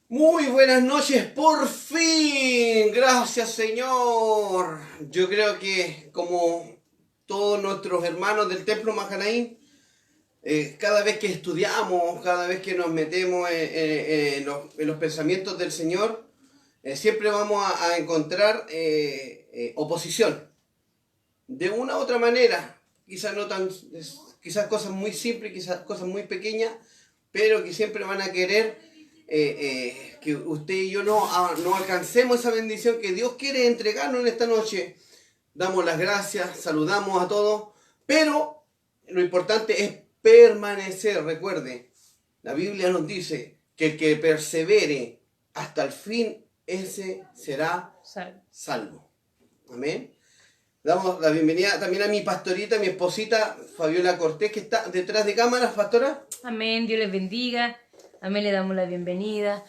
Muy buenas noches, por fin. Gracias, Señor. Yo creo que como todos nuestros hermanos del Templo Mahanaim, cada vez que estudiamos, cada vez que nos metemos en los pensamientos del Señor, siempre vamos a encontrar oposición. De una u otra manera, quizás no tan, quizás cosas muy simples, quizás cosas muy pequeñas, pero que siempre van a querer que usted y yo no alcancemos esa bendición que Dios quiere entregarnos en esta noche. Damos las gracias, saludamos a todos, pero lo importante es permanecer. Recuerde, la Biblia nos dice que el que persevere hasta el fin, ese será salvo. Amén. Damos la bienvenida también a mi pastorita, mi esposita Fabiola Cortés, que está detrás de cámaras, pastora. Amén, Dios les bendiga. Amén, le damos la bienvenida.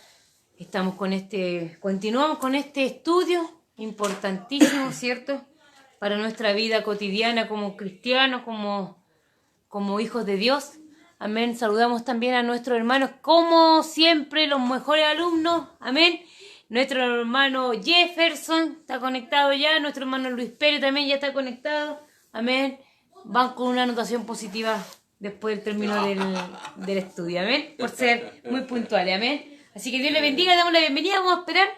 Continuamos con este estudio importantísimo, ¿cierto? Para nuestra vida cotidiana como cristianos, como hijos de Dios. Amén. Saludamos también a nuestros hermanos, como siempre, los mejores alumnos. Amén. Nuestro hermano Jefferson está conectado ya. Nuestro hermano Luis Pérez también ya está conectado. Amén. Van con una anotación positiva después del término del estudio. Amén. Por ser muy puntuales. Amén. Así que Dios le bendiga. Le damos la bienvenida. Vamos a esperar.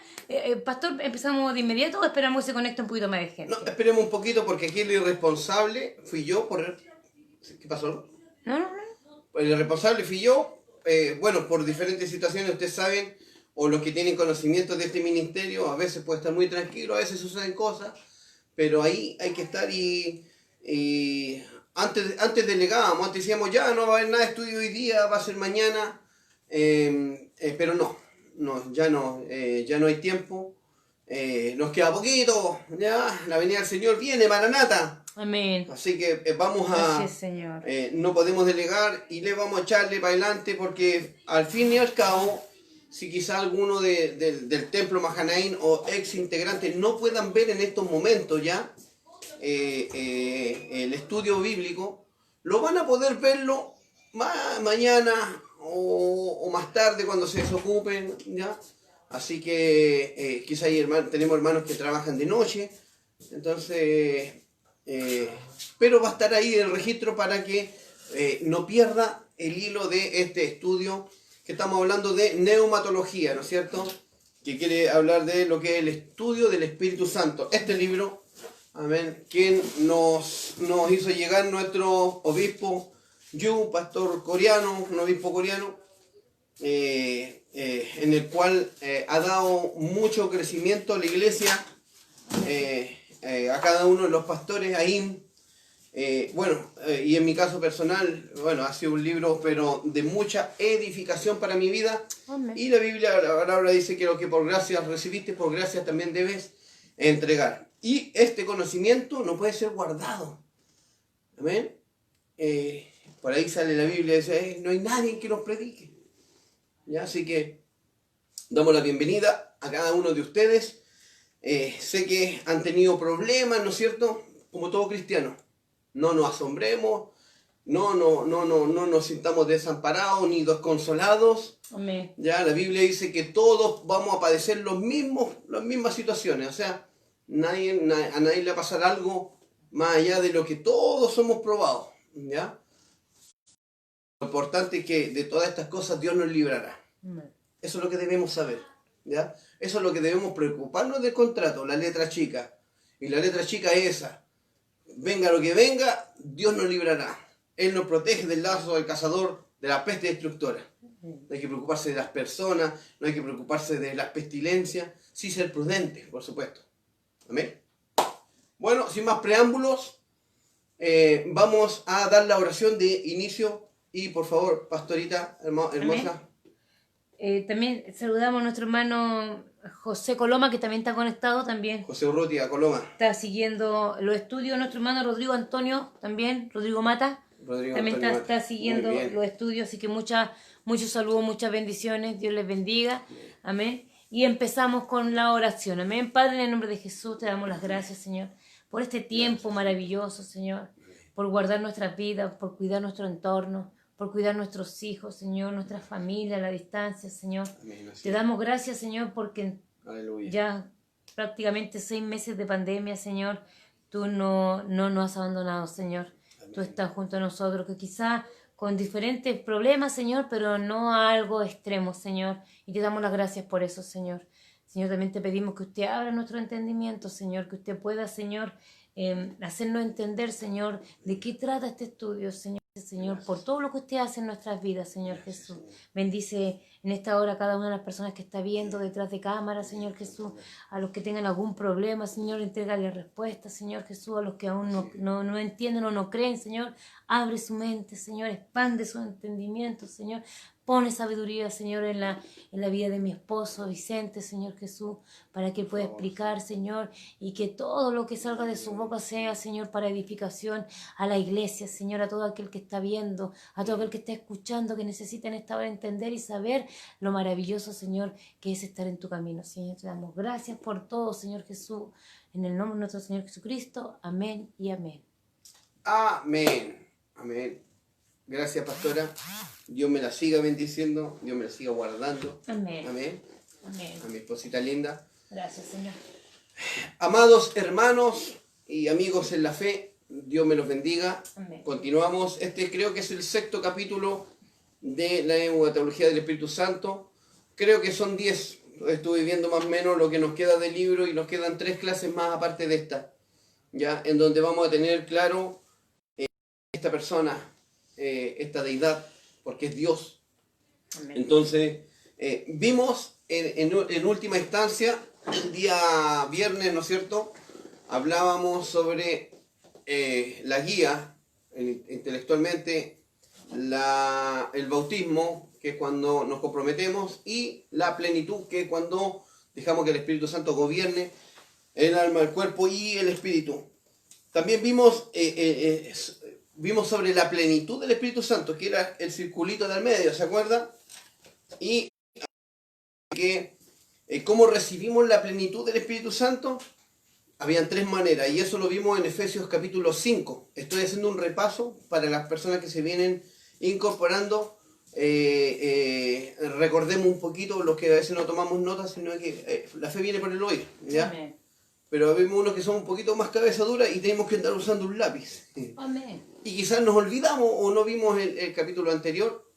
Pastor, ¿empezamos de inmediato o esperamos que se conecte un poquito más de gente? No, esperemos un poquito porque aquí el irresponsable fui yo por... ¿Qué pasó? No. El responsable fui yo. Bueno, por diferentes situaciones, ustedes saben, o los que tienen conocimiento de este ministerio, a veces puede estar muy tranquilo, a veces suceden cosas, pero ahí hay que estar y antes delegábamos, antes decíamos ya no va a haber nada de estudio hoy día, va a ser mañana, pero ya no hay tiempo, nos queda poquito, ya la venida del Señor viene, Maranata. Amén. Así que vamos a... Gracias, Señor. No podemos delegar y le vamos a echarle para adelante porque al fin y al cabo, si quizá alguno del Templo Mahanaim o ex integrantes no puedan ver en estos momentos ya el estudio bíblico, lo van a poder verlo mañana o más tarde cuando se desocupen, ¿ya? Así que quizá tenemos hermanos que trabajan de noche, entonces... pero va a estar ahí el registro para que no pierda el hilo de este estudio que estamos hablando de neumatología, ¿no es cierto? Que quiere hablar de lo que es el estudio del Espíritu Santo. Este libro, amén, quien nos hizo llegar nuestro obispo Yu, pastor coreano, un obispo coreano, en el cual ha dado mucho crecimiento a la iglesia, a cada uno de los pastores ahí. Y en mi caso personal, ha sido un libro pero de mucha edificación para mi vida. Amén. Y la Biblia, la palabra dice que lo que por gracia recibiste, por gracia también debes entregar. Y este conocimiento no puede ser guardado. Amén. Por ahí sale la Biblia y dice, no hay nadie que nos predique. ¿Ya? Así que damos la bienvenida a cada uno de ustedes. Sé que han tenido problemas, ¿no es cierto? Como todo cristiano. No nos asombremos, no nos sintamos desamparados ni desconsolados. Amén. Ya la Biblia dice que todos vamos a padecer las mismas situaciones. O sea, a nadie le va a pasar algo más allá de lo que todos somos probados. ¿Ya? Lo importante es que de todas estas cosas Dios nos librará. Amén. Eso es lo que debemos saber. ¿Ya? Eso es lo que debemos preocuparnos del contrato, la letra chica. Y la letra chica es esa. Venga lo que venga, Dios nos librará. Él nos protege del lazo del cazador, de la peste destructora. No hay que preocuparse de las personas, no hay que preocuparse de las pestilencias, sí ser prudente, por supuesto. Amén. Bueno, sin más preámbulos, vamos a dar la oración de inicio y por favor, pastorita hermosa. También saludamos a nuestro hermano José Coloma, que también está conectado también. José Urrutia Coloma. Está siguiendo los estudios. Nuestro hermano Rodrigo Antonio también, Rodrigo Mata. También está siguiendo los estudios, así que muchos saludos, muchas bendiciones. Dios les bendiga. Amén. Y empezamos con la oración. Amén. Padre, en el nombre de Jesús te damos las gracias, Señor, por este tiempo maravilloso, Señor, por guardar nuestras vidas, por cuidar nuestro entorno, por cuidar nuestros hijos, Señor, nuestra familia, a la distancia, Señor. Amén, así Te damos gracias, Señor, porque Aleluya. ya prácticamente 6 meses de pandemia, Señor, tú no nos has abandonado, Señor. Amén. Tú estás junto a nosotros, que quizá con diferentes problemas, Señor, pero no a algo extremo, Señor. Y te damos las gracias por eso, Señor. Señor, también te pedimos que usted abra nuestro entendimiento, Señor, que usted pueda, Señor, hacernos entender, Señor, de qué trata este estudio, Señor, por todo lo que usted hace en nuestras vidas, Señor Jesús. Bendice en esta hora a cada una de las personas que está viendo detrás de cámara, Señor Jesús, a los que tengan algún problema, Señor, entrégale respuestas, Señor Jesús, a los que aún no entienden o no creen, Señor, abre su mente, Señor, expande su entendimiento, Señor. Pone sabiduría, Señor, en la vida de mi esposo, Vicente, Señor Jesús, para que él pueda explicar, Señor, y que todo lo que salga de su boca sea, Señor, para edificación a la iglesia, Señor, a todo aquel que está viendo, a todo aquel que está escuchando, que necesita en esta hora entender y saber lo maravilloso, Señor, que es estar en tu camino. Señor, te damos gracias por todo, Señor Jesús, en el nombre de nuestro Señor Jesucristo. Amén y amén. Amén. Amén. Gracias, pastora. Dios me la siga bendiciendo, Dios me la siga guardando. Amén. Amén. Amén. A mi esposita linda. Gracias, Señor. Amados hermanos y amigos en la fe, Dios me los bendiga. Amén. Continuamos. Este creo que es el 6º capítulo de la teología del Espíritu Santo. Creo que son 10. Estuve viendo más o menos lo que nos queda del libro y nos quedan 3 clases más aparte de esta, ya, en donde vamos a tener claro esta persona, esta deidad, porque es Dios. Amén. Entonces, vimos en última instancia, el día viernes, ¿no es cierto? Hablábamos sobre la guía, intelectualmente, el bautismo, que es cuando nos comprometemos, y la plenitud, que es cuando dejamos que el Espíritu Santo gobierne el alma, el cuerpo y el espíritu. También vimos sobre la plenitud del Espíritu Santo, que era el circulito del medio, ¿se acuerda? Y que cómo recibimos la plenitud del Espíritu Santo. Habían 3 maneras, y eso lo vimos en Efesios capítulo 5. Estoy haciendo un repaso para las personas que se vienen incorporando. Recordemos un poquito, los que a veces no tomamos notas, sino que la fe viene por el oír, ¿ya? Amén. Pero vemos unos que son un poquito más cabeza dura y tenemos que andar usando un lápiz. Amén. Y quizás nos olvidamos o no vimos el capítulo anterior.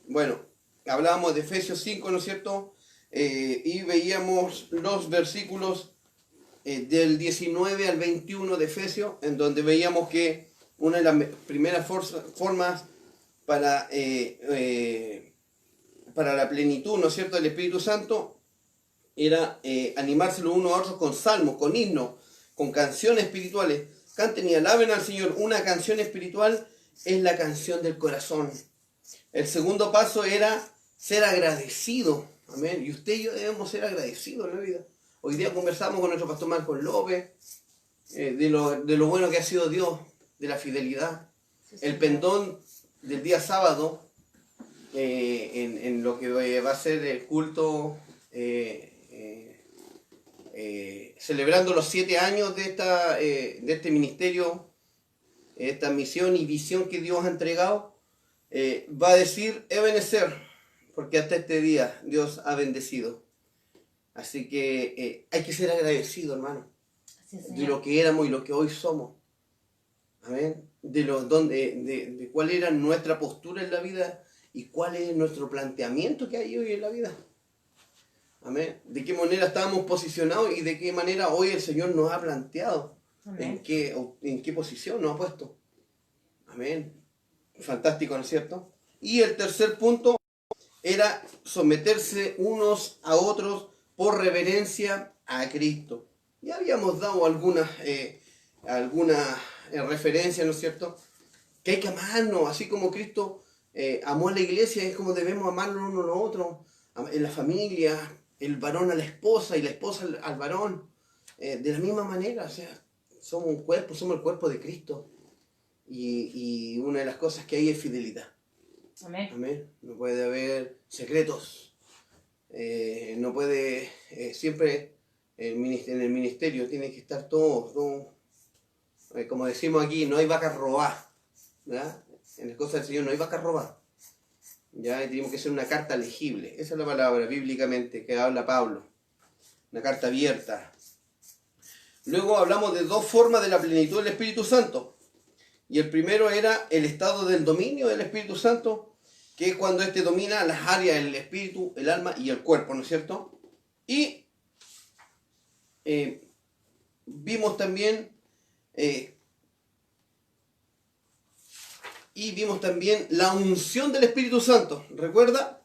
Bueno, hablábamos de Efesios 5, ¿no es cierto? Y veíamos los versículos del 19 al 21 de Efesios, en donde veíamos que una de las primeras formas para la plenitud, ¿no es cierto?, del Espíritu Santo, era animarse los unos a otros con salmos, con himnos, con canciones espirituales. Canten y alaben al Señor. Una canción espiritual es la canción del corazón. El segundo paso era ser agradecido. Amén. Y usted y yo debemos ser agradecidos en la vida. Hoy día conversamos con nuestro pastor Marcos López de lo bueno que ha sido Dios, de la fidelidad. El pendón del día sábado, en lo que va a ser el culto, celebrando los 7 años de este ministerio, esta misión y visión que Dios ha entregado, va a decir Ebenezer, porque hasta este día Dios ha bendecido. Así que hay que ser agradecido, hermano, de lo que éramos y lo que hoy somos. Amén. De cuál era nuestra postura en la vida y cuál es nuestro planteamiento que hay hoy en la vida. Amén. De qué manera estábamos posicionados y de qué manera hoy el Señor nos ha planteado. Amén. En qué posición nos ha puesto. Amén. Fantástico, ¿no es cierto? Y el tercer punto era someterse unos a otros por reverencia a Cristo. Ya habíamos dado algunas referencias, ¿no es cierto? Que hay que amarnos, así como Cristo amó a la iglesia, es como debemos amarnos uno a otro, en la familia, el varón a la esposa y la esposa al varón, de la misma manera, o sea, somos un cuerpo, somos el cuerpo de Cristo, y una de las cosas que hay es fidelidad. Amén. Amén. No puede haber secretos, no puede, siempre en el ministerio tiene que estar todo como decimos aquí, no hay vacas robadas, ¿verdad? En las cosas del Señor no hay vacas robadas. ¿ya? Y tenemos que ser una carta legible. Esa es la palabra bíblicamente que habla Pablo. Una carta abierta. Luego hablamos de dos formas de la plenitud del Espíritu Santo. Y el primero era el estado del dominio del Espíritu Santo, que es cuando éste domina las áreas del espíritu, el alma y el cuerpo, ¿no es cierto? Y vimos también la unción del Espíritu Santo. ¿Recuerda?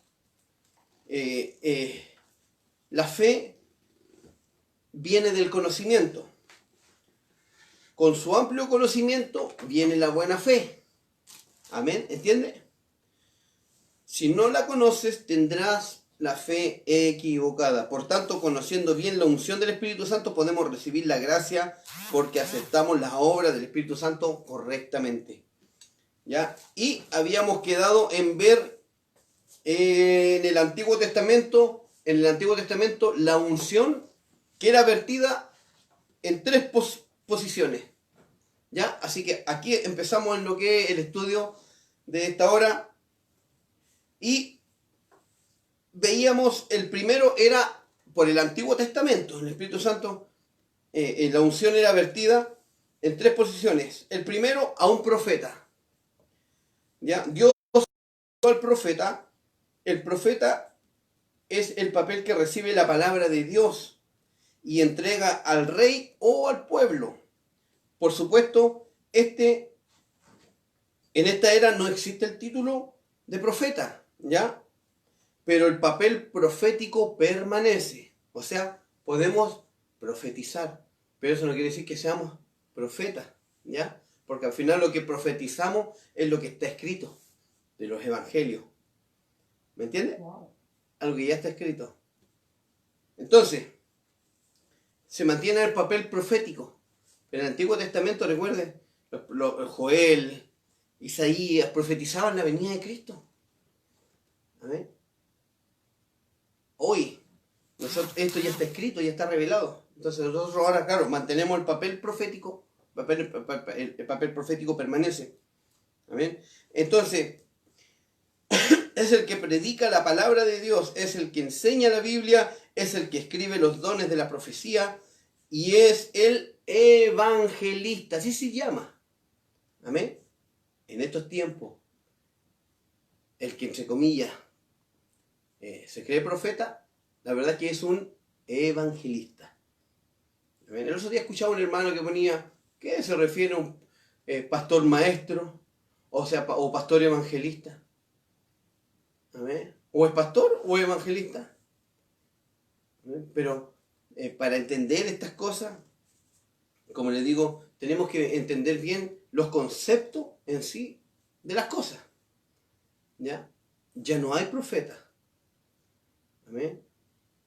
La fe viene del conocimiento. Con su amplio conocimiento viene la buena fe. Amén, ¿entiende? Si no la conoces, tendrás la fe equivocada. Por tanto, conociendo bien la unción del Espíritu Santo, podemos recibir la gracia porque aceptamos las obras del Espíritu Santo correctamente. ¿Ya? Y habíamos quedado en ver en el Antiguo Testamento, la unción que era vertida en tres posiciones. ¿Ya? Así que aquí empezamos en lo que es el estudio de esta hora. Y veíamos, el primero era por el Antiguo Testamento. El Espíritu Santo, la unción era vertida en tres posiciones. El primero, a un profeta. ¿Ya? Dios al profeta. El profeta es el papel que recibe la palabra de Dios y entrega al rey o al pueblo. Por supuesto, en esta era no existe el título de profeta, ¿ya? Pero el papel profético permanece. O sea, podemos profetizar, pero eso no quiere decir que seamos profetas, ¿ya? Porque al final lo que profetizamos es lo que está escrito de los evangelios. ¿Me entiendes? Wow. Algo que ya está escrito. Entonces, se mantiene el papel profético. En el Antiguo Testamento, recuerden, Joel, Isaías profetizaban la venida de Cristo. ¿Amén? Hoy, esto ya está escrito, ya está revelado. Entonces nosotros ahora, claro, mantenemos el papel profético, el papel profético permanece. ¿Amén? Entonces, es el que predica la palabra de Dios, es el que enseña la Biblia, es el que escribe los dones de la profecía y es el evangelista, así se llama. Amén. En estos tiempos, el que entre comillas se cree profeta, la verdad que es un evangelista. Amén. El otro día escuchaba un hermano que ponía, ¿qué se refiere a un pastor maestro? O pastor evangelista. ¿Amén? ¿O es pastor o es evangelista? ¿Amén? Pero para entender estas cosas, como les digo, tenemos que entender bien los conceptos en sí de las cosas. ¿Ya? Ya no hay profetas. ¿Amén?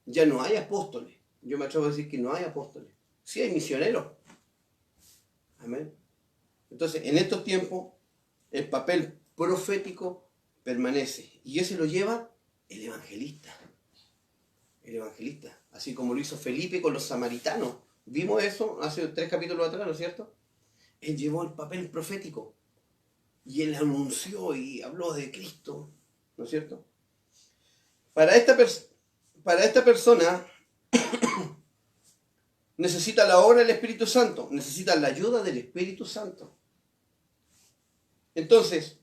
Ya no hay apóstoles. Yo me atrevo a decir que no hay apóstoles. Sí hay misioneros. Amén. Entonces, en estos tiempos, el papel profético permanece. Y ese lo lleva el evangelista. El evangelista. Así como lo hizo Felipe con los samaritanos. Vimos eso hace 3 capítulos atrás, ¿no es cierto? Él llevó el papel profético. Y él anunció y habló de Cristo. ¿No es cierto? Para esta persona necesita la obra del Espíritu Santo. Necesita la ayuda del Espíritu Santo. Entonces,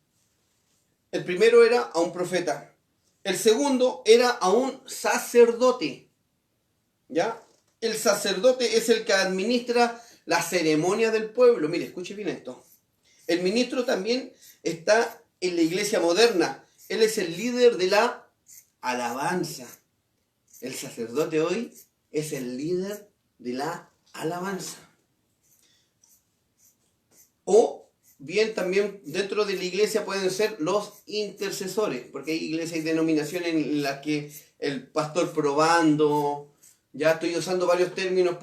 el primero era a un profeta. El segundo era a un sacerdote. ¿Ya? El sacerdote es el que administra la ceremonia del pueblo. Mire, escuche bien esto. El ministro también está en la iglesia moderna. Él es el líder de la alabanza. El sacerdote hoy es el líder de la alabanza. O bien también dentro de la iglesia pueden ser los intercesores, porque hay iglesias y denominaciones en las que el pastor probando, ya estoy usando varios términos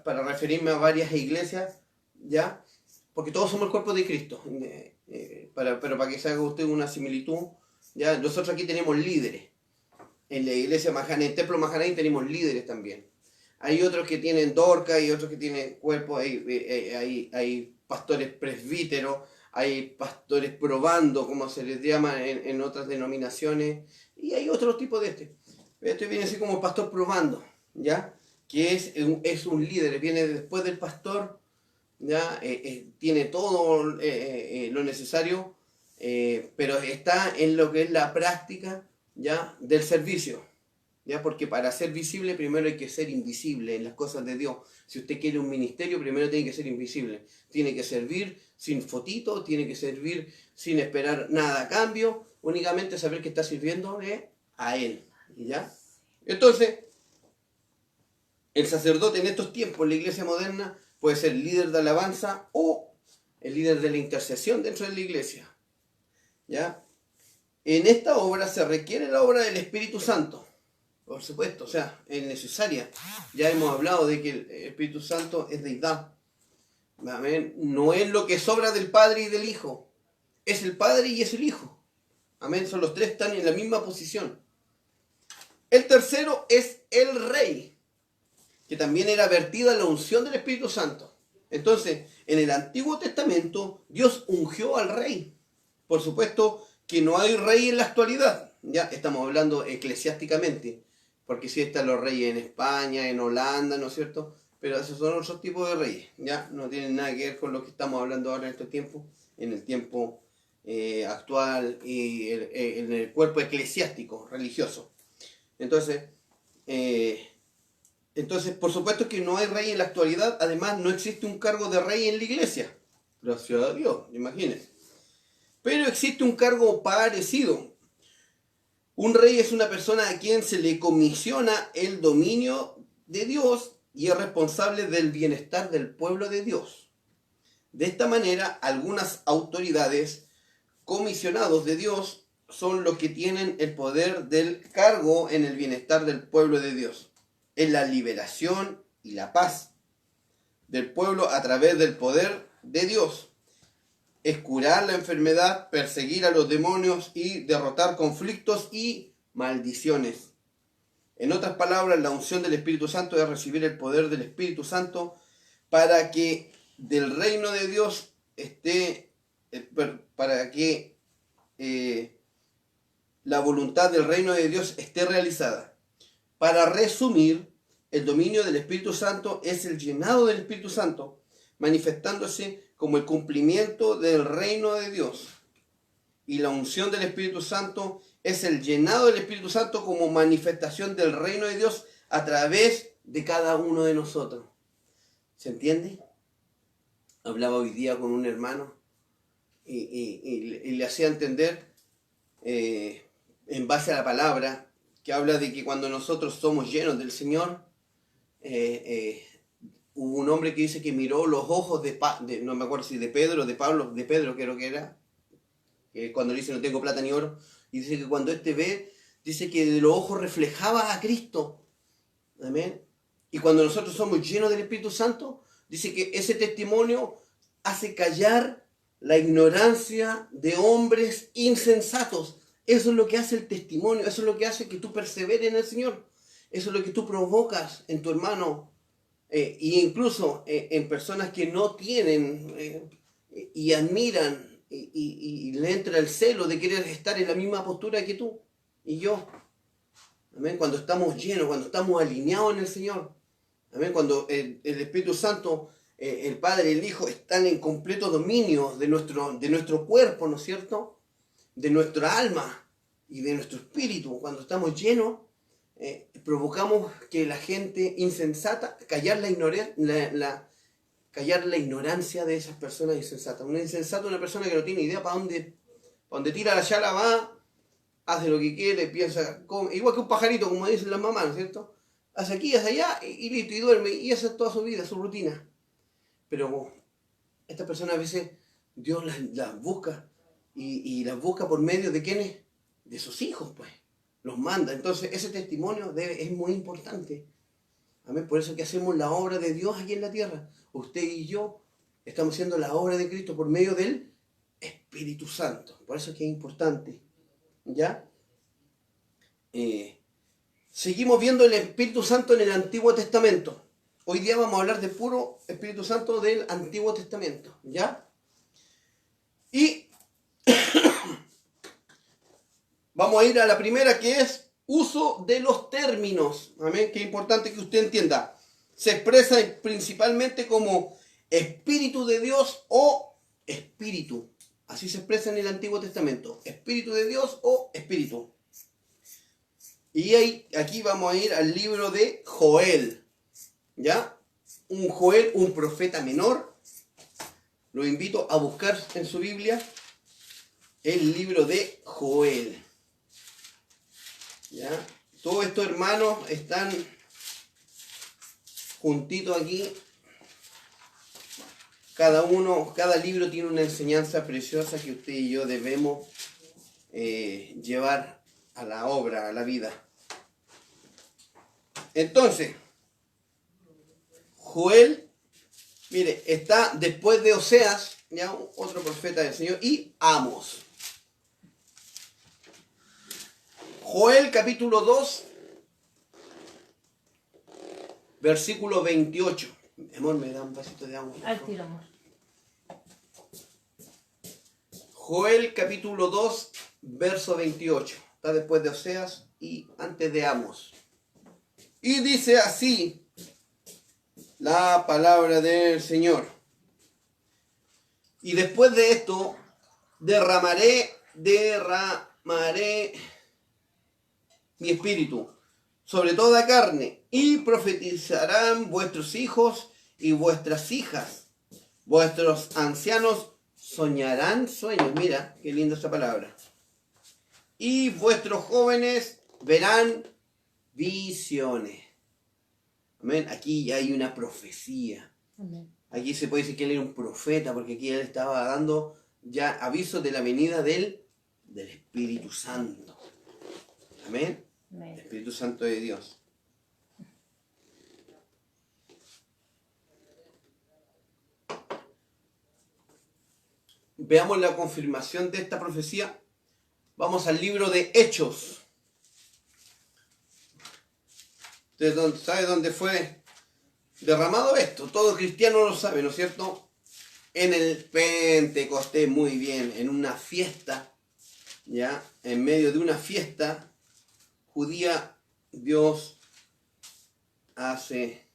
para referirme a varias iglesias, ya, porque todos somos el cuerpo de Cristo, pero para que se haga usted una similitud, ya, nosotros aquí tenemos líderes, en la iglesia Mahanaim, en el templo Mahanaim tenemos líderes también. Hay otros que tienen Dorca y otros que tienen cuerpo, hay pastores presbíteros, hay pastores probando, como se les llama en otras denominaciones, y hay otro tipo de este. Este viene así como pastor probando, ¿ya? Que es un líder, viene después del pastor, ¿ya? Tiene todo lo necesario, pero está en lo que es la práctica, ¿ya? Del servicio, ¿ya? Porque para ser visible primero hay que ser invisible en las cosas de Dios. Si usted quiere un ministerio, primero tiene que ser invisible. Tiene que servir sin fotito, tiene que servir sin esperar nada a cambio, únicamente saber que está sirviendo a Él, ¿ya? Entonces, el sacerdote en estos tiempos, en la iglesia moderna, puede ser líder de alabanza o el líder de la intercesión dentro de la iglesia, ¿ya? En esta obra se requiere la obra del Espíritu Santo, por supuesto, o sea, es necesaria. Ya hemos hablado de que el Espíritu Santo es deidad. Amén. No es lo que sobra del Padre y del Hijo. Es el Padre y es el Hijo. Amén. Son los tres, están en la misma posición. El tercero es el Rey, que también era vertida la unción del Espíritu Santo. Entonces, en el Antiguo Testamento, Dios ungió al Rey. Por supuesto que no hay rey en la actualidad. Ya estamos hablando eclesiásticamente. Porque sí están los reyes en España, en Holanda, ¿no es cierto? Pero esos son otros tipos de reyes, ¿ya? No tienen nada que ver con lo que estamos hablando ahora en este tiempo, en el tiempo actual y en el cuerpo eclesiástico, religioso. Entonces, por supuesto que no hay rey en la actualidad, además no existe un cargo de rey en la iglesia. Gracias a Dios, imagínense. Pero existe un cargo parecido. Un rey es una persona a quien se le comisiona el dominio de Dios y es responsable del bienestar del pueblo de Dios. De esta manera, algunas autoridades comisionados de Dios son los que tienen el poder del cargo en el bienestar del pueblo de Dios, en la liberación y la paz del pueblo a través del poder de Dios. Es curar la enfermedad, perseguir a los demonios y derrotar conflictos y maldiciones. En otras palabras, la unción del Espíritu Santo es recibir el poder del Espíritu Santo para que del reino de Dios para que la voluntad del reino de Dios esté realizada. Para resumir, el dominio del Espíritu Santo es el llenado del Espíritu Santo, manifestándose como el cumplimiento del reino de Dios. Y la unción del Espíritu Santo es el llenado del Espíritu Santo como manifestación del reino de Dios a través de cada uno de nosotros. ¿Se entiende? Hablaba hoy día con un hermano y le hacía entender en base a la palabra que habla de que cuando nosotros somos llenos del Señor, hubo un hombre que dice que miró los ojos no me acuerdo si de Pedro, de Pablo, de Pedro creo que era, que cuando le dice no tengo plata ni oro, y dice que cuando ve, dice que de los ojos reflejaba a Cristo. Amén. Y cuando nosotros somos llenos del Espíritu Santo, dice que ese testimonio hace callar la ignorancia de hombres insensatos. Eso es lo que hace el testimonio, eso es lo que hace que tú perseveres en el Señor. Eso es lo que tú provocas en tu hermano. E incluso en personas que no tienen y admiran y le entra el celo de querer estar en la misma postura que tú y yo. Amén. Cuando estamos llenos, cuando estamos alineados en el Señor. Amén. Cuando el Espíritu Santo, el Padre y el Hijo están en completo dominio de nuestro cuerpo, ¿no es cierto? De nuestra alma y de nuestro espíritu. Cuando estamos llenos, provocamos que la gente insensata, callar la ignorancia de esas personas insensatas. Un insensato es una persona que no tiene idea para dónde tira la chala, va, hace lo que quiere, piensa, igual que un pajarito, como dicen las mamás, ¿no es cierto? Hace aquí, hace allá y listo, y duerme, y esa es toda su vida, su rutina. Pero estas personas a veces Dios las busca y las busca por medio de ¿quiénes? De sus hijos, pues. Los manda. Entonces ese testimonio es muy importante. Amén. Por eso que hacemos la obra de Dios aquí en la tierra. Usted y yo estamos haciendo la obra de Cristo por medio del Espíritu Santo. Por eso que es importante. ¿Ya? Seguimos viendo el Espíritu Santo en el Antiguo Testamento. Hoy día vamos a hablar de puro Espíritu Santo del Antiguo Testamento. ¿Ya? Y vamos a ir a la primera, que es uso de los términos. Amén. Que es importante que usted entienda. Se expresa principalmente como Espíritu de Dios o Espíritu. Así se expresa en el Antiguo Testamento. Espíritu de Dios o Espíritu. Y aquí vamos a ir al libro de Joel. ¿Ya? Un Joel, un profeta menor. Lo invito a buscar en su Biblia el libro de Joel. ¿Ya? Todos estos hermanos están juntitos aquí. Cada libro tiene una enseñanza preciosa que usted y yo debemos llevar a la obra, a la vida. Entonces, Joel, mire, está después de Oseas, ya otro profeta del Señor, y Amos. Joel capítulo 2, versículo 28. Amor, me da un vasito de agua. Al tiro, amor. Joel capítulo 2, verso 28. Está después de Oseas y antes de Amos. Y dice así la palabra del Señor. Y después de esto, derramaré mi espíritu sobre toda carne, y profetizarán vuestros hijos y vuestras hijas. Vuestros ancianos soñarán sueños. Mira, qué linda esa palabra. Y vuestros jóvenes verán visiones. Amén. Aquí ya hay una profecía. Amén. Aquí se puede decir que él era un profeta, porque aquí él estaba dando ya aviso de la venida del Espíritu Santo. Amén. Amén. El Espíritu Santo de Dios. Veamos la confirmación de esta profecía. Vamos al libro de Hechos. ¿Usted sabe dónde fue derramado esto? Todo cristiano lo sabe, ¿no es cierto? En el Pentecostés, muy bien, en una fiesta, ya, en medio de una fiesta judía, Dios hace.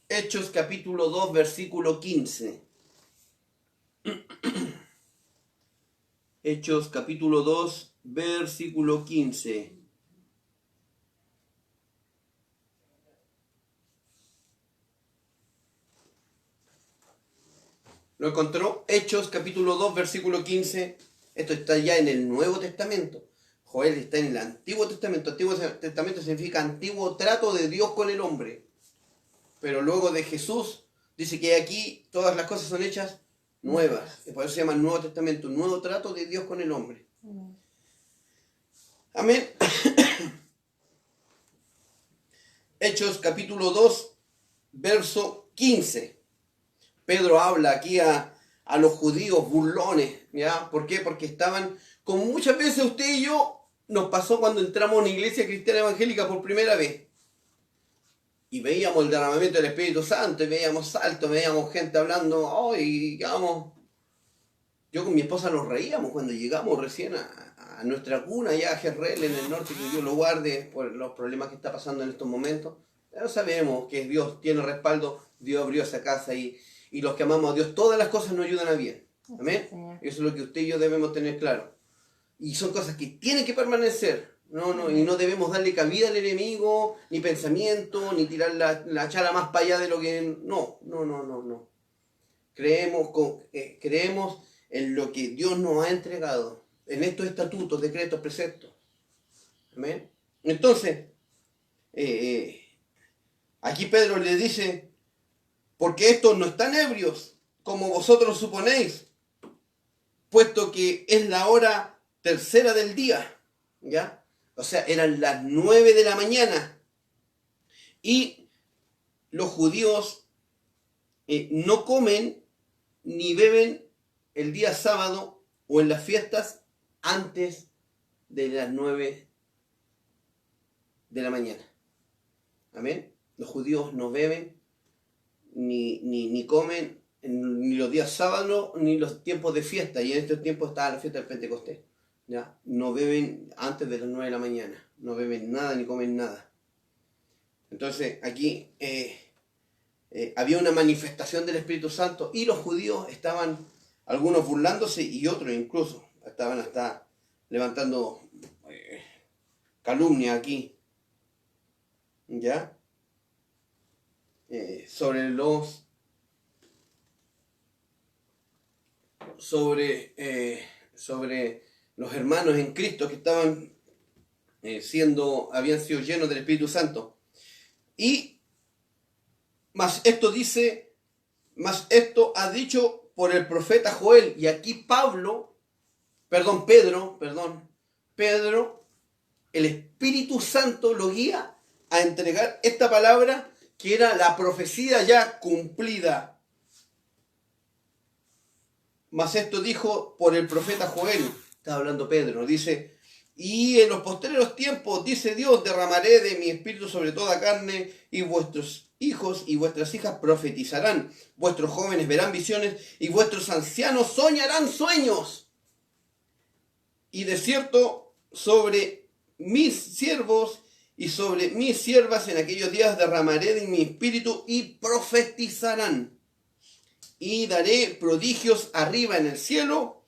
Hechos capítulo 2, versículo 15. Hechos capítulo 2, versículo 15. ¿Lo encontró? Hechos capítulo 2, versículo 15. Esto está ya en el Nuevo Testamento. Joel está en el Antiguo Testamento. Antiguo Testamento significa antiguo trato de Dios con el hombre. Pero luego de Jesús, dice que aquí todas las cosas son hechas nuevas. Y por eso se llama Nuevo Testamento, un nuevo trato de Dios con el hombre. Amén. Hechos capítulo 2, verso 15. Pedro habla aquí a los judíos burlones, ¿ya? ¿Por qué? Porque estaban, como muchas veces usted y yo, nos pasó cuando entramos a una iglesia cristiana evangélica por primera vez. Y veíamos el derramamiento del Espíritu Santo, y veíamos saltos, veíamos gente hablando, digamos. Yo con mi esposa nos reíamos cuando llegamos recién a nuestra cuna, allá a Jezreel, en el norte, que Dios lo guarde por los problemas que está pasando en estos momentos. Pero sabemos que Dios tiene respaldo, Dios abrió esa casa y los que amamos a Dios, todas las cosas nos ayudan a bien. Amén. Eso es lo que usted y yo debemos tener claro. Y son cosas que tienen que permanecer. Y no debemos darle cabida al enemigo, ni pensamiento, ni tirar la chala más para allá de lo que... No. Creemos en lo que Dios nos ha entregado, en estos estatutos, decretos, preceptos. Amén. Entonces, aquí Pedro le dice, porque estos no están ebrios, como vosotros suponéis, puesto que es la hora tercera del día, ¿ya? O sea, eran las 9 de la mañana. Y los judíos no comen ni beben el día sábado o en las fiestas antes de las 9 de la mañana. Amén. Los judíos no beben ni comen ni los días sábados, ni los tiempos de fiesta. Y en estos tiempos estaba la fiesta del Pentecostés. ¿Ya? No beben antes de las 9 de la mañana. No beben nada ni comen nada. Entonces aquí había una manifestación del Espíritu Santo y los judíos estaban, algunos burlándose y otros incluso, estaban hasta levantando calumnia aquí. ¿Ya? Sobre los hermanos en Cristo que estaban habían sido llenos del Espíritu Santo. Y más esto ha dicho por el profeta Joel. Y aquí Pedro, el Espíritu Santo lo guía a entregar esta palabra que era la profecía ya cumplida. Mas esto dijo por el profeta Joel. Está hablando Pedro, dice: y en los postreros tiempos, dice Dios, derramaré de mi espíritu sobre toda carne, y vuestros hijos y vuestras hijas profetizarán, vuestros jóvenes verán visiones, y vuestros ancianos soñarán sueños. Y de cierto, sobre mis siervos y sobre mis siervas en aquellos días derramaré de mi espíritu y profetizarán. Y daré prodigios arriba en el cielo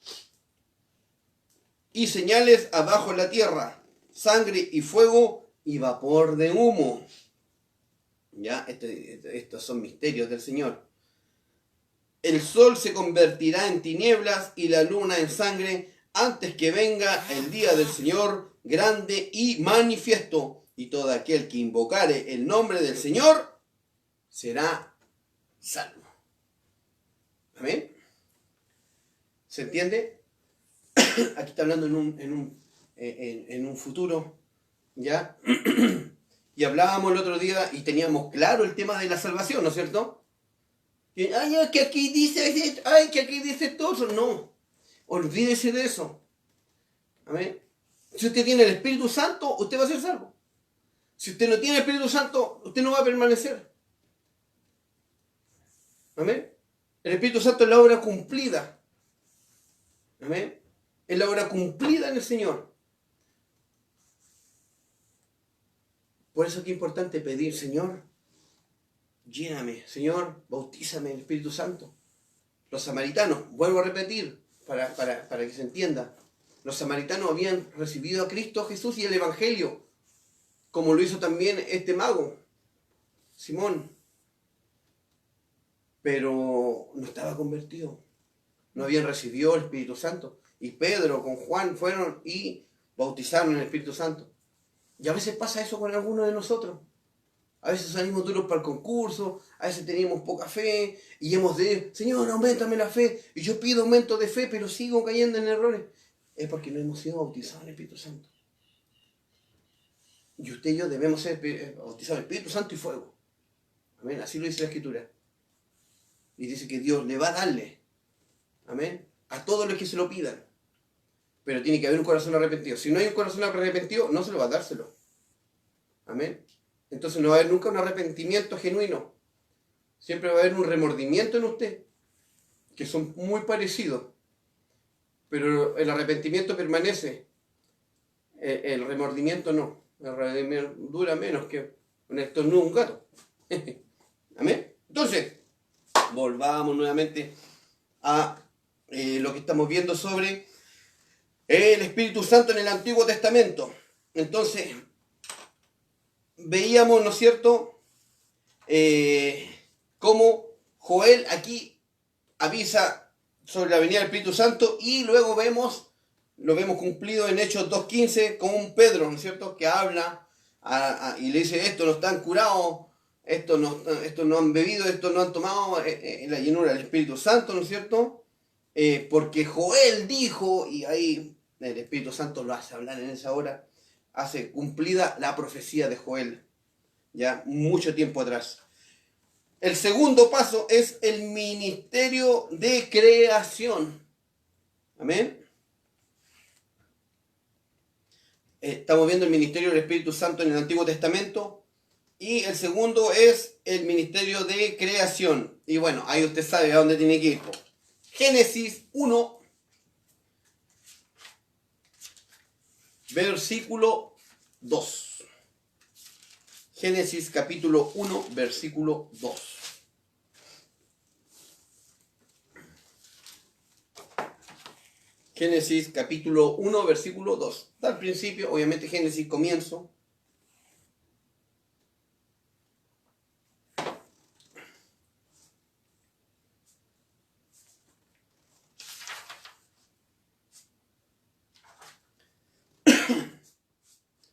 y señales abajo en la tierra, sangre y fuego y vapor de humo. Ya, estos son misterios del Señor. El sol se convertirá en tinieblas y la luna en sangre antes que venga el día del Señor grande y manifiesto. Y todo aquel que invocare el nombre del Señor será salvo. ¿Amén? ¿Se entiende? Aquí está hablando en un futuro, ¿ya? Y hablábamos el otro día y teníamos claro el tema de la salvación, ¿no es cierto? Y, que aquí dice, que aquí dice todo eso. No, olvídese de eso. ¿Amén? Si usted tiene el Espíritu Santo, usted va a ser salvo. Si usted no tiene el Espíritu Santo, usted no va a permanecer. ¿Amén? El Espíritu Santo es la obra cumplida. ¿Amén? Es la obra cumplida en el Señor. Por eso es importante pedir: Señor, lléname, Señor, bautízame en el Espíritu Santo. Los samaritanos, vuelvo a repetir, para que se entienda, los samaritanos habían recibido a Cristo Jesús y el Evangelio, como lo hizo también este mago, Simón. Pero no estaba convertido. No habían recibido el Espíritu Santo. Y Pedro con Juan fueron y bautizaron en el Espíritu Santo. Y a veces pasa eso con algunos de nosotros. A veces salimos duros para el concurso, a veces teníamos poca fe y hemos de: Señor, auméntame la fe. Y yo pido aumento de fe, pero sigo cayendo en errores. Es porque no hemos sido bautizados en el Espíritu Santo. Y usted y yo debemos ser bautizados en el Espíritu Santo y fuego. Amén. Así lo dice la Escritura. Y dice que Dios le va a darle, amén, a todos los que se lo pidan. Pero tiene que haber un corazón arrepentido. Si no hay un corazón arrepentido, no se lo va a dárselo. Amén. Entonces no va a haber nunca un arrepentimiento genuino. Siempre va a haber un remordimiento en usted, que son muy parecidos. Pero el arrepentimiento permanece. El remordimiento no. El remordimiento dura menos que un estornudo de un gato. Amén. Entonces, volvamos nuevamente a lo que estamos viendo sobre el Espíritu Santo en el Antiguo Testamento. Entonces, veíamos, ¿no es cierto?, cómo Joel aquí avisa sobre la venida del Espíritu Santo, y luego lo vemos cumplido en Hechos 2.15 con un Pedro, ¿no es cierto?, que habla y le dice: estos no están curados, estos no han bebido, estos no han tomado la llenura del Espíritu Santo, ¿no es cierto? Porque Joel dijo, y ahí el Espíritu Santo lo hace hablar en esa hora, hace cumplida la profecía de Joel, ya mucho tiempo atrás. El segundo paso es el ministerio de creación. Amén. Estamos viendo el ministerio del Espíritu Santo en el Antiguo Testamento. Y el segundo es el ministerio de creación. Y bueno, ahí usted sabe a dónde tiene que ir. Génesis 1, versículo 2. Génesis capítulo 1, versículo 2. Génesis capítulo 1, versículo 2. Está al principio, obviamente Génesis comienzo.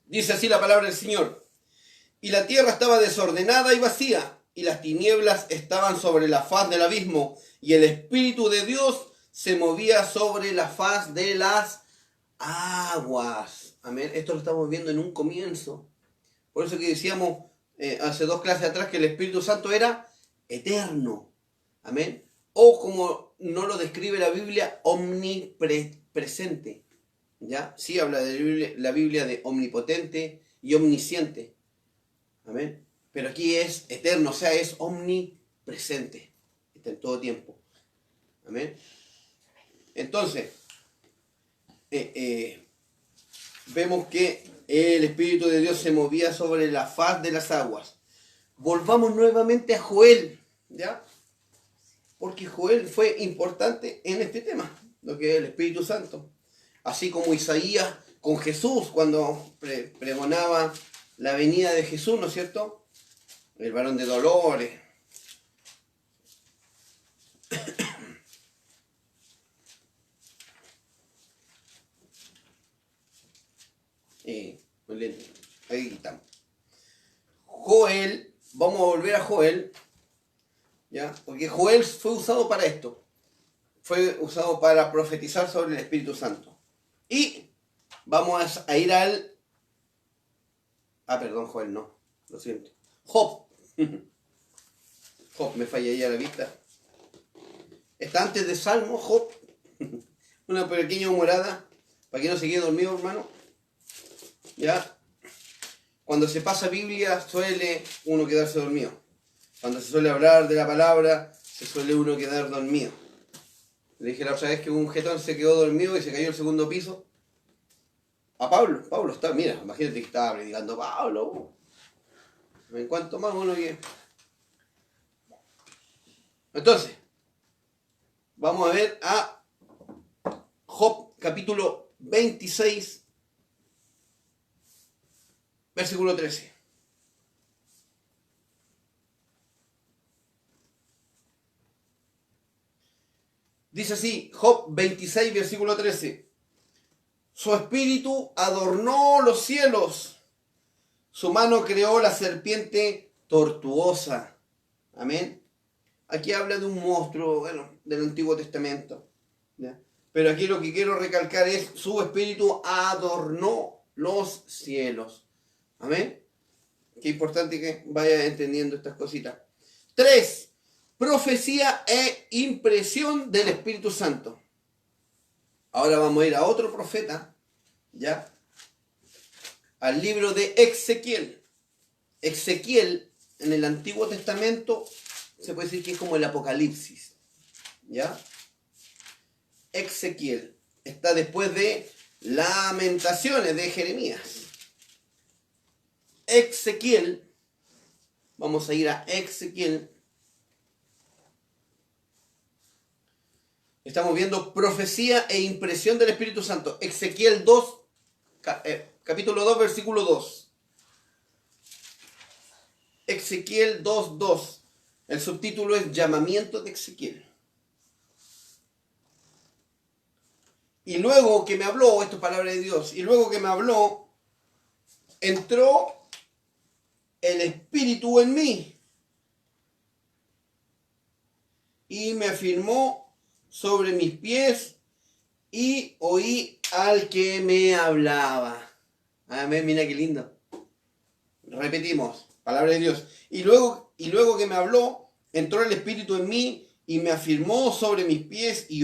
Dice así la palabra del Señor. Y la tierra estaba desordenada y vacía, y las tinieblas estaban sobre la faz del abismo, y el Espíritu de Dios se movía sobre la faz de las aguas. Amén. Esto lo estamos viendo en un comienzo. Por eso que decíamos hace 2 clases atrás que el Espíritu Santo era eterno. Amén. O como no lo describe la Biblia, omnipresente. ¿Ya? Sí habla de la Biblia de omnipotente y omnisciente. Amén. Pero aquí es eterno, o sea, es omnipresente. Está en todo tiempo. Amén. Entonces, vemos que el Espíritu de Dios se movía sobre la faz de las aguas. Volvamos nuevamente a Joel, ¿ya? Porque Joel fue importante en este tema, lo que es el Espíritu Santo. Así como Isaías con Jesús, cuando pregonaba la venida de Jesús, ¿no es cierto? El varón de dolores. Ahí estamos. Joel, vamos a volver a Joel, ¿ya? Porque Joel fue usado para esto. Fue usado para profetizar sobre el Espíritu Santo. Y vamos a ir al... perdón, Joel, no. Lo siento. Job. Job, me fallé ya la vista. Está antes de Salmo, Job. Una pequeña humorada, para que no se quede dormido, hermano. ¿Ya? Cuando se pasa Biblia, suele uno quedarse dormido. Cuando se suele hablar de la palabra, se suele uno quedar dormido. Le dije la otra vez que un jetón se quedó dormido y se cayó al segundo piso. A Pablo. Pablo está, mira, imagínate que estaba predicando Pablo. En cuanto más uno que... Entonces, vamos a ver a Job capítulo 26, versículo 13. Dice así, Job 26, versículo 13. Su espíritu adornó los cielos, su mano creó la serpiente tortuosa. Amén. Aquí habla de un monstruo, bueno, del Antiguo Testamento, ¿ya? Pero aquí lo que quiero recalcar es, su espíritu adornó los cielos. Amén. Qué importante que vaya entendiendo estas cositas. 3. Profecía e impresión del Espíritu Santo. Ahora vamos a ir a otro profeta, ¿ya? Al libro de Ezequiel. Ezequiel, en el Antiguo Testamento, se puede decir que es como el Apocalipsis, ¿ya? Ezequiel está después de Lamentaciones de Jeremías. Ezequiel, vamos a ir a Ezequiel. Estamos viendo profecía e impresión del Espíritu Santo. Ezequiel 2, capítulo 2, versículo 2. Ezequiel 2, 2. El subtítulo es Llamamiento de Ezequiel. Y luego que me habló, esto es palabra de Dios, y luego que me habló, entró el Espíritu en mí y me afirmó sobre mis pies y oí al que me hablaba. Amén, mira qué lindo. Repetimos, palabra de Dios. Y luego que me habló, entró el Espíritu en mí y me afirmó sobre mis pies y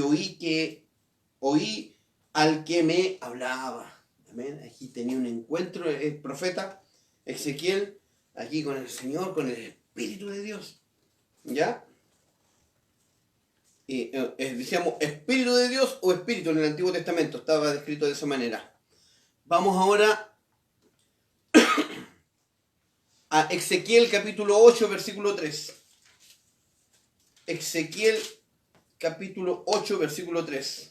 oí al que me hablaba. Amén. Aquí tenía un encuentro el profeta Ezequiel aquí con el Señor, con el Espíritu de Dios. ¿Ya? Y decíamos Espíritu de Dios o Espíritu en el Antiguo Testamento, estaba descrito de esa manera. Vamos ahora a Ezequiel capítulo 8, versículo 3. Ezequiel capítulo 8, versículo 3.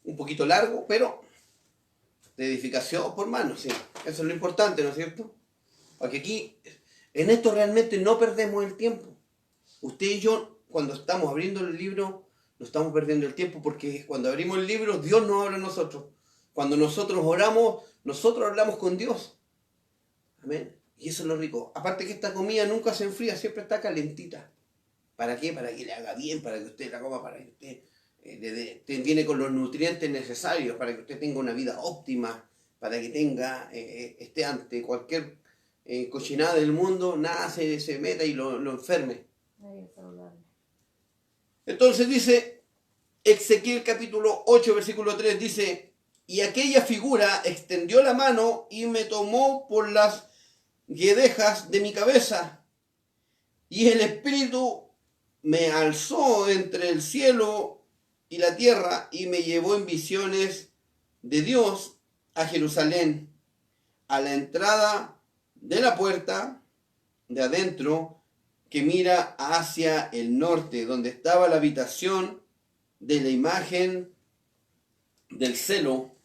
Un poquito largo, pero de edificación por mano, sí. Eso es lo importante, ¿no es cierto? Porque aquí, en esto realmente no perdemos el tiempo. Usted y yo, cuando estamos abriendo el libro, no estamos perdiendo el tiempo, porque cuando abrimos el libro, Dios nos habla a nosotros. Cuando nosotros oramos, nosotros hablamos con Dios. Amén. Y eso es lo rico. Aparte que esta comida nunca se enfría, siempre está calentita. ¿Para qué? Para que le haga bien, para que usted la coma, para que usted viene con los nutrientes necesarios, para que usted tenga una vida óptima, para que tenga, esté ante cualquier cochinada del mundo, nada se meta y lo enferme. Entonces dice, Ezequiel capítulo 8, versículo 3, dice, y aquella figura extendió la mano y me tomó por las guedejas de mi cabeza, y el Espíritu me alzó entre el cielo y la tierra y me llevó en visiones de Dios a Jerusalén, a la entrada de la puerta de adentro que mira hacia el norte, donde estaba la habitación de la imagen del celo,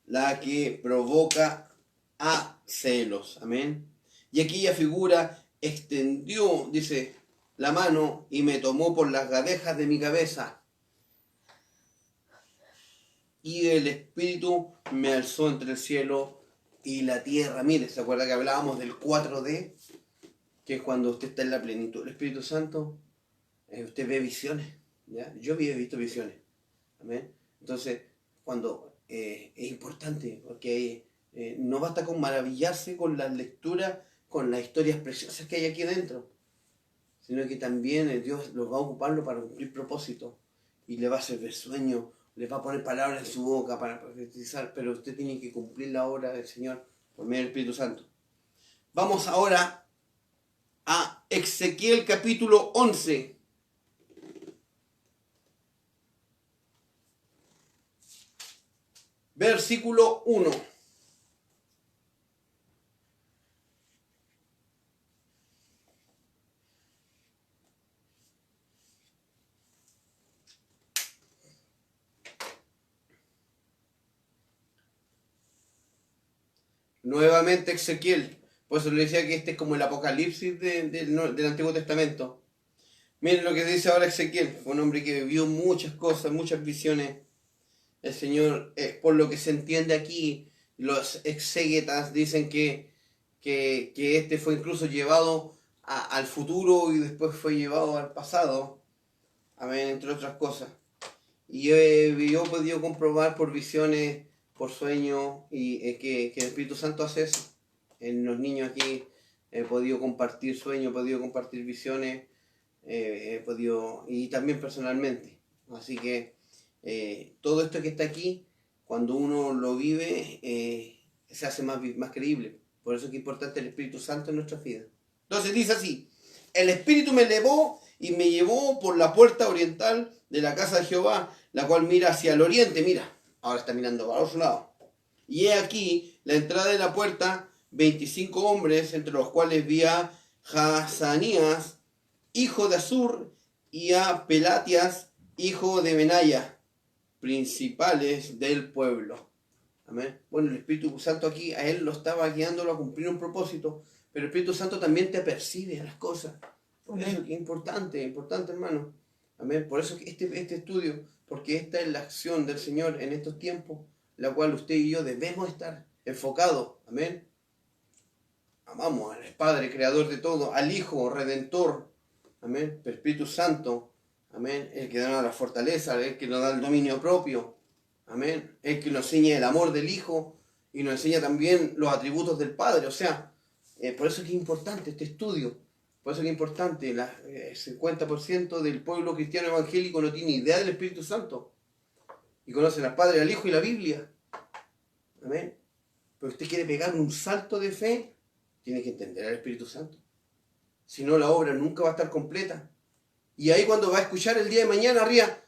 la que provoca a celos. Amén. Y aquella figura extendió, dice, la mano y me tomó por las guedejas de mi cabeza. Y el Espíritu me alzó entre el cielo y la tierra. Mire, ¿se acuerda que hablábamos del 4D? Que es cuando usted está en la plenitud del Espíritu Santo. Usted ve visiones. ¿Ya? Yo he visto visiones. ¿Amén? Entonces, cuando es importante, porque no basta con maravillarse con las lecturas, con las historias preciosas que hay aquí dentro, sino que también Dios los va a ocuparlo para cumplir propósitos y le va a hacer ver sueños, le va a poner palabras en su boca para profetizar, pero usted tiene que cumplir la obra del Señor por medio del Espíritu Santo. Vamos ahora a Ezequiel capítulo 11. Versículo 1. Nuevamente Ezequiel. Por eso le decía que este es como el apocalipsis del Antiguo Testamento. Miren lo que dice ahora Ezequiel. Fue un hombre que vivió muchas cosas, muchas visiones. El Señor, por lo que se entiende aquí, los exégetas dicen que este fue incluso llevado al futuro y después fue llevado al pasado. Amén, entre otras cosas. Y yo he podido comprobar por visiones, por sueños, y que el Espíritu Santo hace eso. En los niños aquí he podido compartir sueños, he podido compartir visiones, y también personalmente. Así que todo esto que está aquí, cuando uno lo vive, se hace más creíble. Por eso es que es importante el Espíritu Santo en nuestras vidas. Entonces dice así, el Espíritu me elevó y me llevó por la puerta oriental de la casa de Jehová, la cual mira hacia el oriente. Mira, ahora está mirando para otro lado. Y he aquí la entrada de la puerta, 25 hombres, entre los cuales vi a Hazanías, hijo de Azur, y a Pelatias, hijo de Benaya, principales del pueblo. Amén. Bueno, el Espíritu Santo aquí, a él lo estaba guiándolo a cumplir un propósito, pero el Espíritu Santo también te percibe a las cosas. Por eso que es importante, hermano. Amén. Por eso que este estudio, porque esta es la acción del Señor en estos tiempos, la cual usted y yo debemos estar enfocados. Amén. Amamos al Padre, creador de todo, al Hijo, redentor. Amén. El Espíritu Santo. Amén. El que da la fortaleza, el que nos da el dominio propio. Amén. El que nos enseña el amor del Hijo y nos enseña también los atributos del Padre. O sea, por eso es que es importante este estudio. Por eso es importante, el 50% del pueblo cristiano evangélico no tiene idea del Espíritu Santo. Y conocen al Padre, al Hijo y la Biblia. Amén. Pero usted quiere pegar un salto de fe, tiene que entender al Espíritu Santo. Si no, la obra nunca va a estar completa. Y ahí cuando va a escuchar el día de mañana arriba,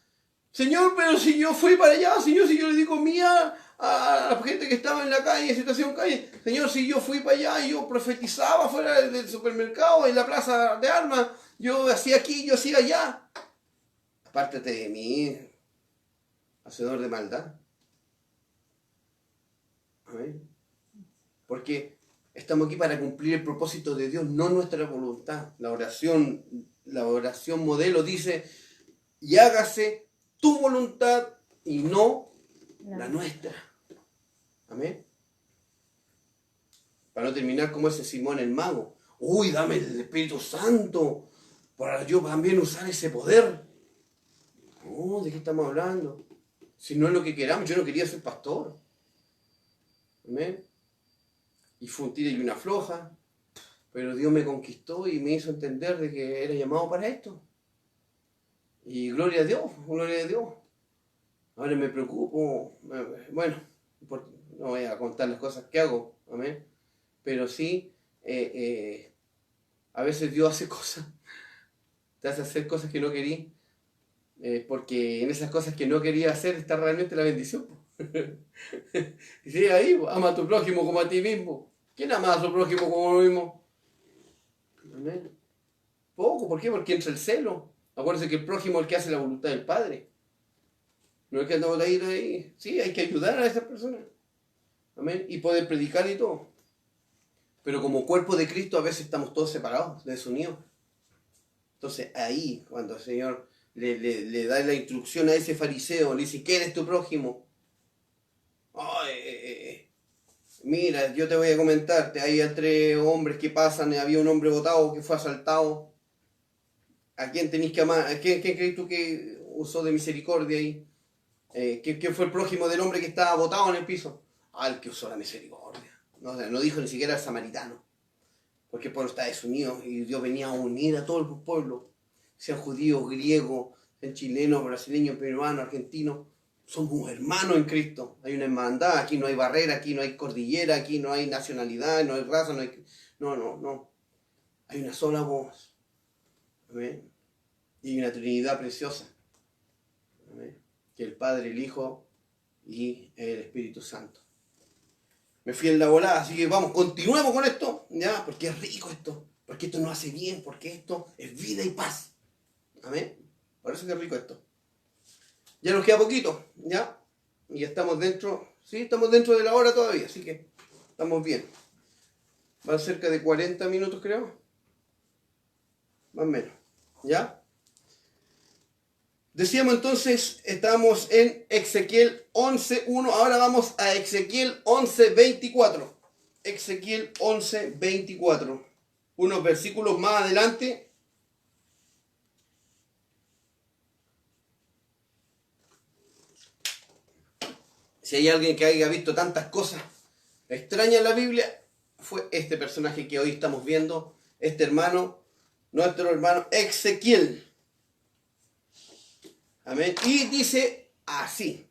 Señor, pero si yo fui para allá, Señor, si yo le di comida a la gente que estaba en la calle, en situación calle, Señor, si yo fui para allá, yo profetizaba fuera del supermercado, en la plaza de armas, yo hacía aquí, yo hacía allá. Apártate de mí, hacedor de maldad. Amén. Porque estamos aquí para cumplir el propósito de Dios, no nuestra voluntad. La oración modelo dice, y hágase tu voluntad y no la nuestra. Amén. Para no terminar como ese Simón el mago. Uy, dame el Espíritu Santo para yo también usar ese poder. No, ¿de qué estamos hablando? Si no es lo que queramos, yo no quería ser pastor. Amén. Y fue un tira y una floja, pero Dios me conquistó y me hizo entender de que era llamado para esto. Y gloria a Dios, gloria a Dios. Ahora me preocupo, bueno, no voy a contar las cosas que hago, amén, pero sí, a veces Dios hace cosas, te hace hacer cosas que no querí, porque en esas cosas que no quería hacer está realmente la bendición. Y sigue ahí, ama a tu prójimo como a ti mismo. ¿Quién ama a su prójimo como a uno mismo? Amén. Poco, ¿por qué? Porque entra el celo. Acuérdense que el prójimo es el que hace la voluntad del Padre. No es que andamos ahí. Sí, hay que ayudar a esas personas. Amén. Y poder predicar y todo. Pero como cuerpo de Cristo a veces estamos todos separados, desunidos. Entonces ahí, cuando el Señor le da la instrucción a ese fariseo, le dice, ¿quién es tu prójimo? Mira, yo te voy a comentarte, hay 3 hombres que pasan, había un hombre botado que fue asaltado. ¿A quién tenéis que amar? ¿A quién crees tú que usó de misericordia ahí? ¿Quién fue el prójimo del hombre que estaba botado en el piso? El que usó la misericordia. No dijo ni siquiera el samaritano. Porque el pueblo está desunido y Dios venía a unir a todo el pueblo. Sean judíos, griegos, sean chilenos, brasileños, peruanos, argentinos. Somos hermanos en Cristo. Hay una hermandad, aquí no hay barrera, aquí no hay cordillera, aquí no hay nacionalidad, no hay raza, no hay... No. Hay una sola voz. Amén. Y una Trinidad preciosa. Amén. Que el Padre, el Hijo y el Espíritu Santo. Me fui en la volada, así que vamos, continuemos con esto, ¿ya? Porque es rico esto, porque esto nos hace bien, porque esto es vida y paz. Amén. Por eso que es rico esto. Ya nos queda poquito, ¿ya? Y ya estamos dentro, sí, estamos dentro de la hora todavía, así que estamos bien. Van cerca de 40 minutos, creo. Más o menos, ¿ya? Decíamos entonces, estamos en Ezequiel 11:1, ahora vamos a Ezequiel 11:24. Ezequiel 11:24. Unos versículos más adelante. Si hay alguien que haya visto tantas cosas extrañas en la Biblia, fue este personaje que hoy estamos viendo, este hermano, nuestro hermano Ezequiel. Amén. Y dice así.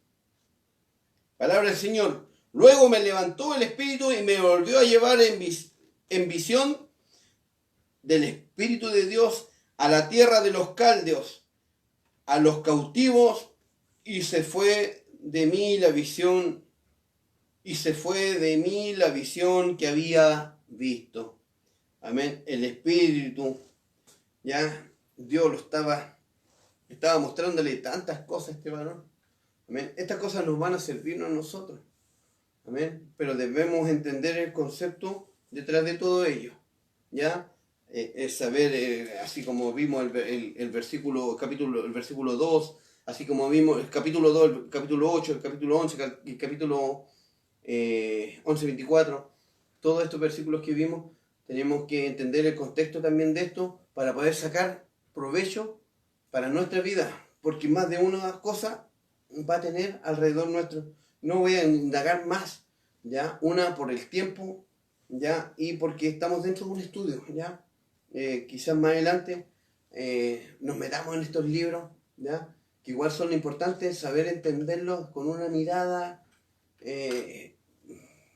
Palabra del Señor. Luego me levantó el Espíritu y me volvió a llevar en visión del Espíritu de Dios a la tierra de los caldeos, a los cautivos, y se fue de mí la visión, que había visto. Amén. El Espíritu, ya Dios lo estaba mostrándole tantas cosas a este varón. Amén. Estas cosas nos van a servirnos a nosotros. Amén. Pero debemos entender el concepto detrás de todo ello. ¿Ya? Es saber, así como vimos el versículo 2, así como vimos el capítulo 2, el capítulo 8, el capítulo 11, el capítulo 11:24, todos estos versículos que vimos, tenemos que entender el contexto también de esto para poder sacar provecho para nuestra vida, porque más de una cosa va a tener alrededor nuestro. No voy a indagar más, ¿ya? Una por el tiempo, ¿ya? Y porque estamos dentro de un estudio, ¿ya? quizás más adelante nos metamos en estos libros, ¿ya? Que igual son importantes, saber entenderlos con una mirada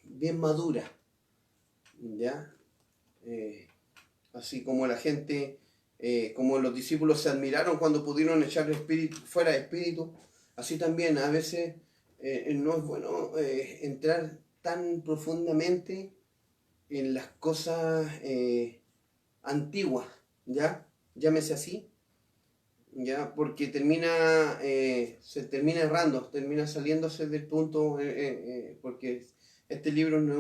bien madura, ¿ya? Así como la gente, como los discípulos se admiraron cuando pudieron echar espíritu, fuera de espíritu, así también a veces no es bueno entrar tan profundamente en las cosas antiguas, ¿ya? Llámese así, ¿ya? Porque se termina errando, termina saliéndose del punto, porque este libro no es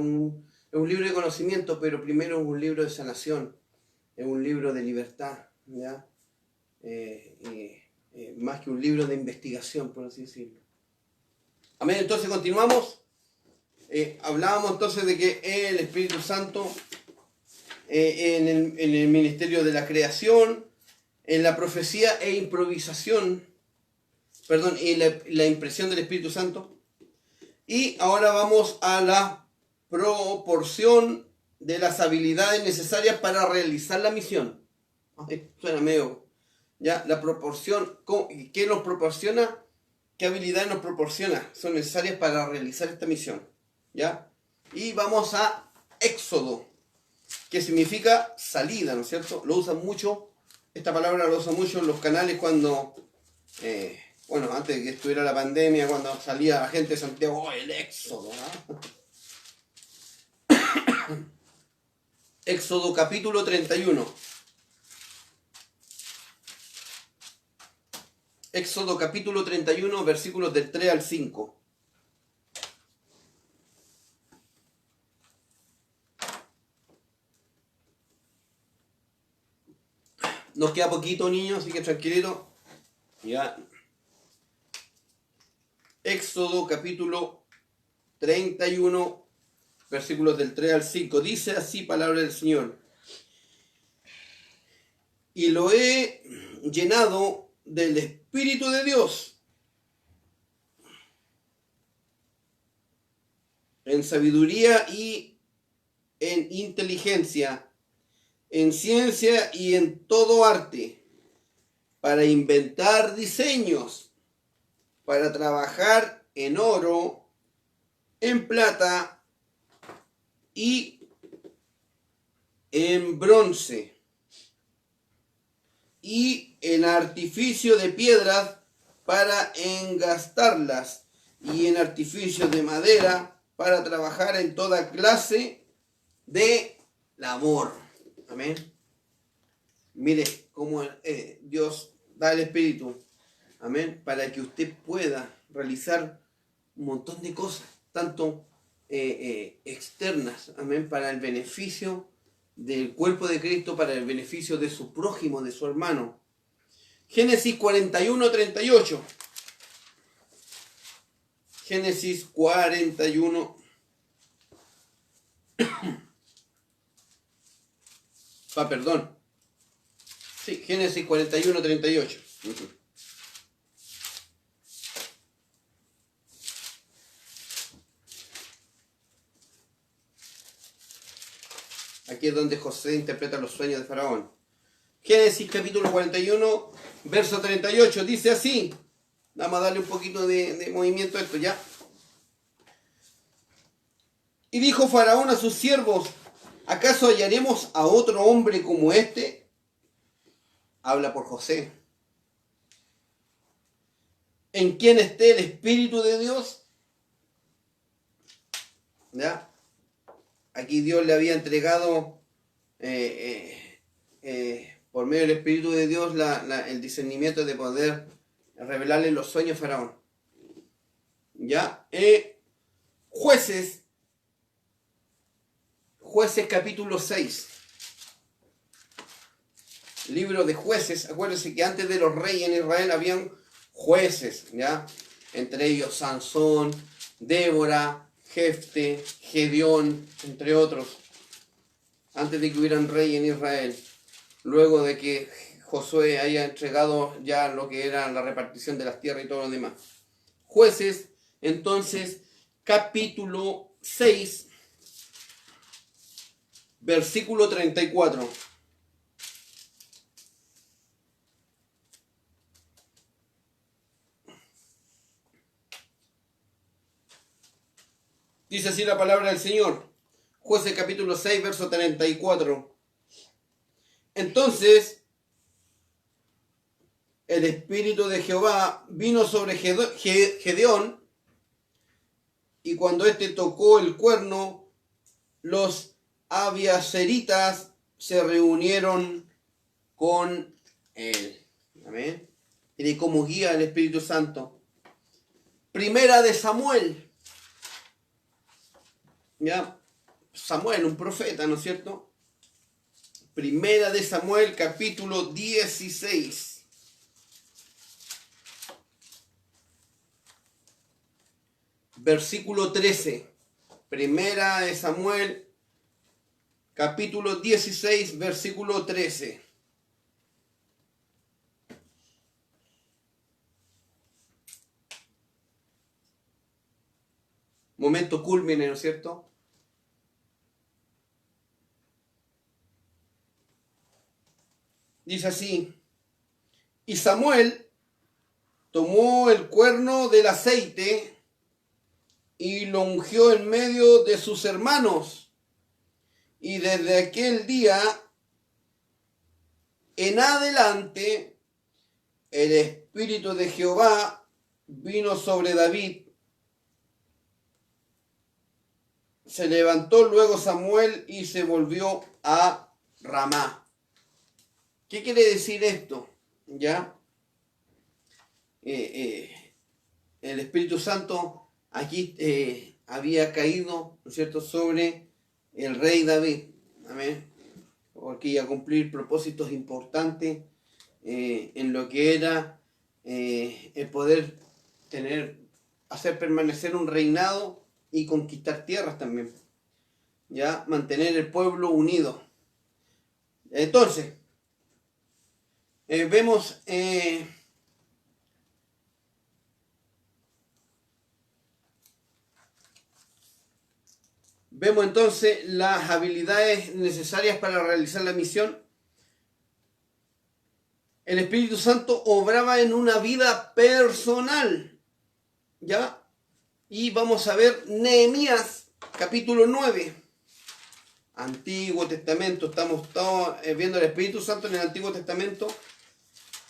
un libro de conocimiento, pero primero es un libro de sanación, es un libro de libertad, ¿ya? Más que un libro de investigación, por así decirlo. Amén, entonces continuamos. Hablábamos entonces de que el Espíritu Santo en el ministerio de la creación, en la profecía e improvisación, perdón, y la impresión del Espíritu Santo. Y ahora vamos a la proporción de las habilidades necesarias para realizar la misión. Suena medio, ¿ya? La proporción, ¿qué nos proporciona? ¿Qué habilidades nos proporciona? Son necesarias para realizar esta misión, ¿ya? Y vamos a Éxodo, que significa salida, ¿no es cierto? Lo usan mucho, esta palabra lo usan mucho en los canales cuando, bueno, antes de que estuviera la pandemia, cuando salía la gente de Santiago, ¡oh, el Éxodo! ¿No? Éxodo capítulo 31. Éxodo capítulo 31, versículos del 3 al 5. Nos queda poquito, niños, así que tranquilito. Ya. Éxodo capítulo 31, versículos del 3 al 5. Dice así palabra del Señor. Y lo he llenado del Espíritu de Dios, en sabiduría y en inteligencia, en ciencia y en todo arte, para inventar diseños, para trabajar en oro, en plata y en bronce, y en artificio de piedras para engastarlas, y en artificio de madera para trabajar en toda clase de labor. Amén. Mire cómo Dios da el Espíritu. Amén. Para que usted pueda realizar un montón de cosas, tanto externas. Amén. Para el beneficio del cuerpo de Cristo, para el beneficio de su prójimo, de su hermano. Génesis 41, 38. Génesis 41. Perdón. Sí, Génesis 41, 38. Aquí es donde José interpreta los sueños de Faraón. Génesis capítulo 41, verso 38. Dice así. Vamos a darle un poquito de movimiento a esto ya. Y dijo Faraón a sus siervos: ¿acaso hallaremos a otro hombre como este? Habla por José. ¿En quien esté el Espíritu de Dios? ¿Ya? Aquí Dios le había entregado por medio del Espíritu de Dios el discernimiento de poder revelarle los sueños a Faraón. ¿Ya? Jueces capítulo 6. Libro de Jueces. Acuérdense que antes de los reyes en Israel habían jueces, ¿ya? Entre ellos Sansón, Débora, Jefte, Gedeón, entre otros. Antes de que hubieran rey en Israel. Luego de que Josué haya entregado ya lo que era la repartición de las tierras y todo lo demás. Jueces, entonces, capítulo 6, versículo 34. Dice así la palabra del Señor. Jueces capítulo 6, verso 34. Entonces el Espíritu de Jehová vino sobre Gedeón, y cuando éste tocó el cuerno, los abiaseritas se reunieron con él. Amén. Tiene como guía el Espíritu Santo. Primera de Samuel. ¿Ya? Samuel, un profeta, ¿no es cierto? Primera de Samuel, capítulo 16. Versículo 13. Primera de Samuel, capítulo 16, versículo 13. Momento culmine, ¿no es cierto? Dice así: y Samuel tomó el cuerno del aceite y lo ungió en medio de sus hermanos. Y desde aquel día en adelante el Espíritu de Jehová vino sobre David. Se levantó luego Samuel y se volvió a Ramá. ¿Qué quiere decir esto? ¿Ya? El Espíritu Santo aquí había caído, ¿no es cierto?, sobre el rey David. Amén. Porque iba a cumplir propósitos importantes en lo que era el poder hacer permanecer un reinado y conquistar tierras también. Ya, mantener el pueblo unido. Entonces, vemos entonces las habilidades necesarias para realizar la misión. El Espíritu Santo obraba en una vida personal, ¿ya? Y vamos a ver Nehemías, capítulo 9. Antiguo Testamento, estamos todos viendo el Espíritu Santo en el Antiguo Testamento,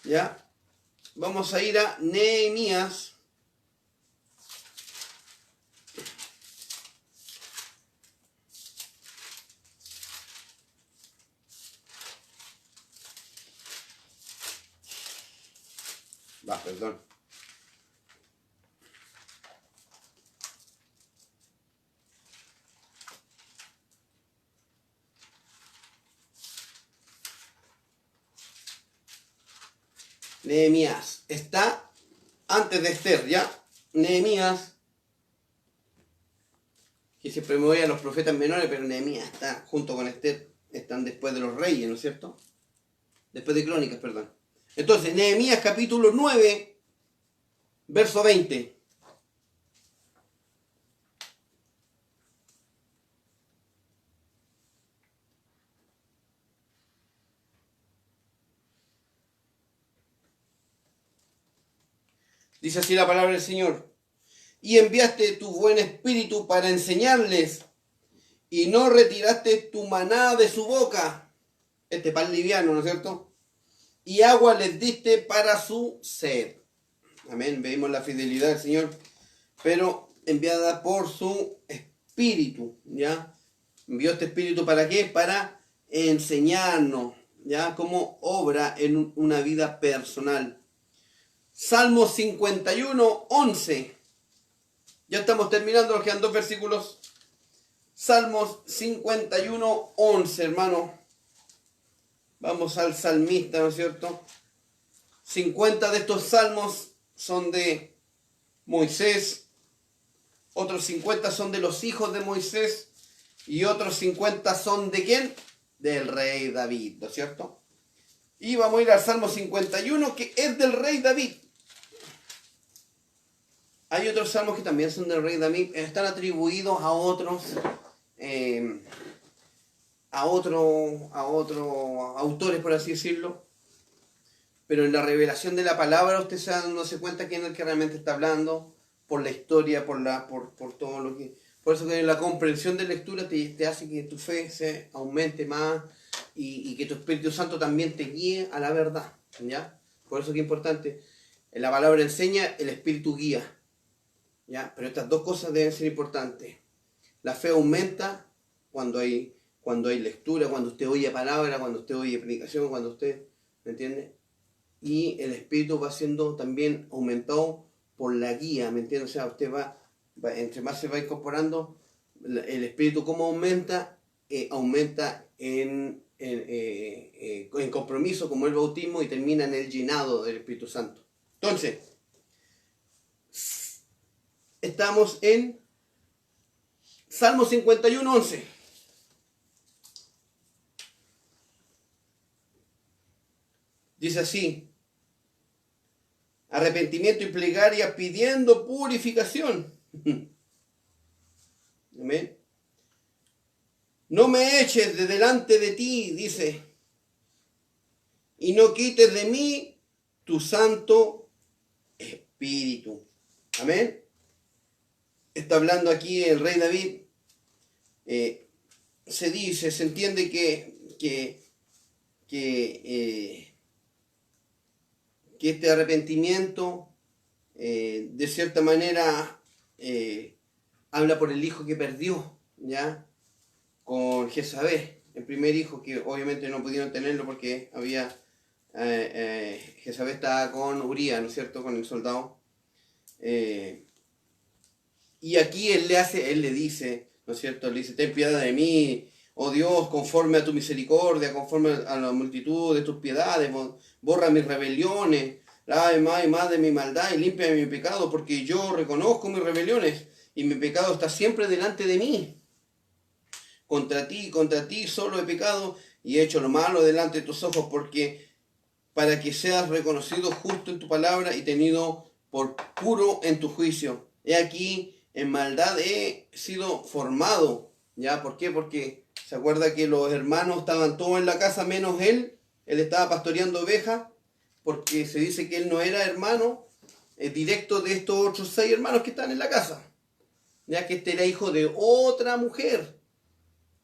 ¿ya? Vamos a ir a Nehemías. Perdón. Nehemías está antes de Esther, ¿ya? Nehemías, que siempre me voy a los profetas menores, pero Nehemías está junto con Esther, están después de los reyes, ¿no es cierto? Después de Crónicas, perdón. Entonces, Nehemías capítulo 9, verso 20. Dice así la palabra del Señor: y enviaste tu buen espíritu para enseñarles, y no retiraste tu maná de su boca, este pan liviano, ¿no es cierto? Y agua les diste para su sed. Amén, veamos la fidelidad del Señor, pero enviada por su espíritu, ¿ya? Envió este espíritu ¿para qué? Para enseñarnos, ¿ya? Cómo obra en una vida personal. Salmo 51, 11. Ya estamos terminando, nos quedan 2 versículos. Salmos 51, 11, hermano. Vamos al salmista, ¿no es cierto? 50 de estos salmos son de Moisés, otros 50 son de los hijos de Moisés y otros 50 son ¿de quién? Del rey David, ¿no es cierto? Y vamos a ir al Salmo 51, que es del rey David. Hay otros salmos que también son del rey David, están atribuidos a otros autores, por así decirlo. Pero en la revelación de la palabra usted se da dándose cuenta quién es el que realmente está hablando, por la historia, por todo lo que, Por eso que la comprensión de lectura te hace que tu fe se aumente más y que tu Espíritu Santo también te guíe a la verdad, ¿ya? Por eso que es importante. La palabra enseña, el Espíritu guía, ¿ya? Pero estas dos cosas deben ser importantes. La fe aumenta cuando hay lectura, cuando usted oye palabra, cuando usted oye predicación, cuando usted, ¿me entiende? Y el Espíritu va siendo también aumentado por la guía, ¿me entiende? O sea, usted entre más se va incorporando, el Espíritu como aumenta, aumenta en compromiso como el bautismo y termina en el llenado del Espíritu Santo. Entonces, estamos en Salmo 51, 11. Dice así: arrepentimiento y plegaria pidiendo purificación. Amén. No me eches de delante de ti, dice, y no quites de mí tu Santo Espíritu. Amén. Está hablando aquí el rey David. Se entiende que este arrepentimiento de cierta manera habla por el hijo que perdió, ¿ya? Con Jezabel, el primer hijo, que obviamente no pudieron tenerlo porque Jezabel estaba con Uría, ¿no es cierto?, con el soldado. Y aquí él le dice, ¿no es cierto?, le dice: ten piedad de mí, oh Dios, conforme a tu misericordia, conforme a la multitud de tus piedades, borra mis rebeliones, lave más y más de mi maldad y limpia mi pecado, porque yo reconozco mis rebeliones y mi pecado está siempre delante de mí. Contra ti solo he pecado y he hecho lo malo delante de tus ojos, para que seas reconocido justo en tu palabra y tenido por puro en tu juicio. He aquí, en maldad he sido formado. ¿Ya? ¿Por qué? Porque se acuerda que los hermanos estaban todos en la casa menos él. Él estaba pastoreando ovejas, porque se dice que él no era hermano directo de estos otros 6 hermanos que están en la casa. Ya que este era hijo de otra mujer.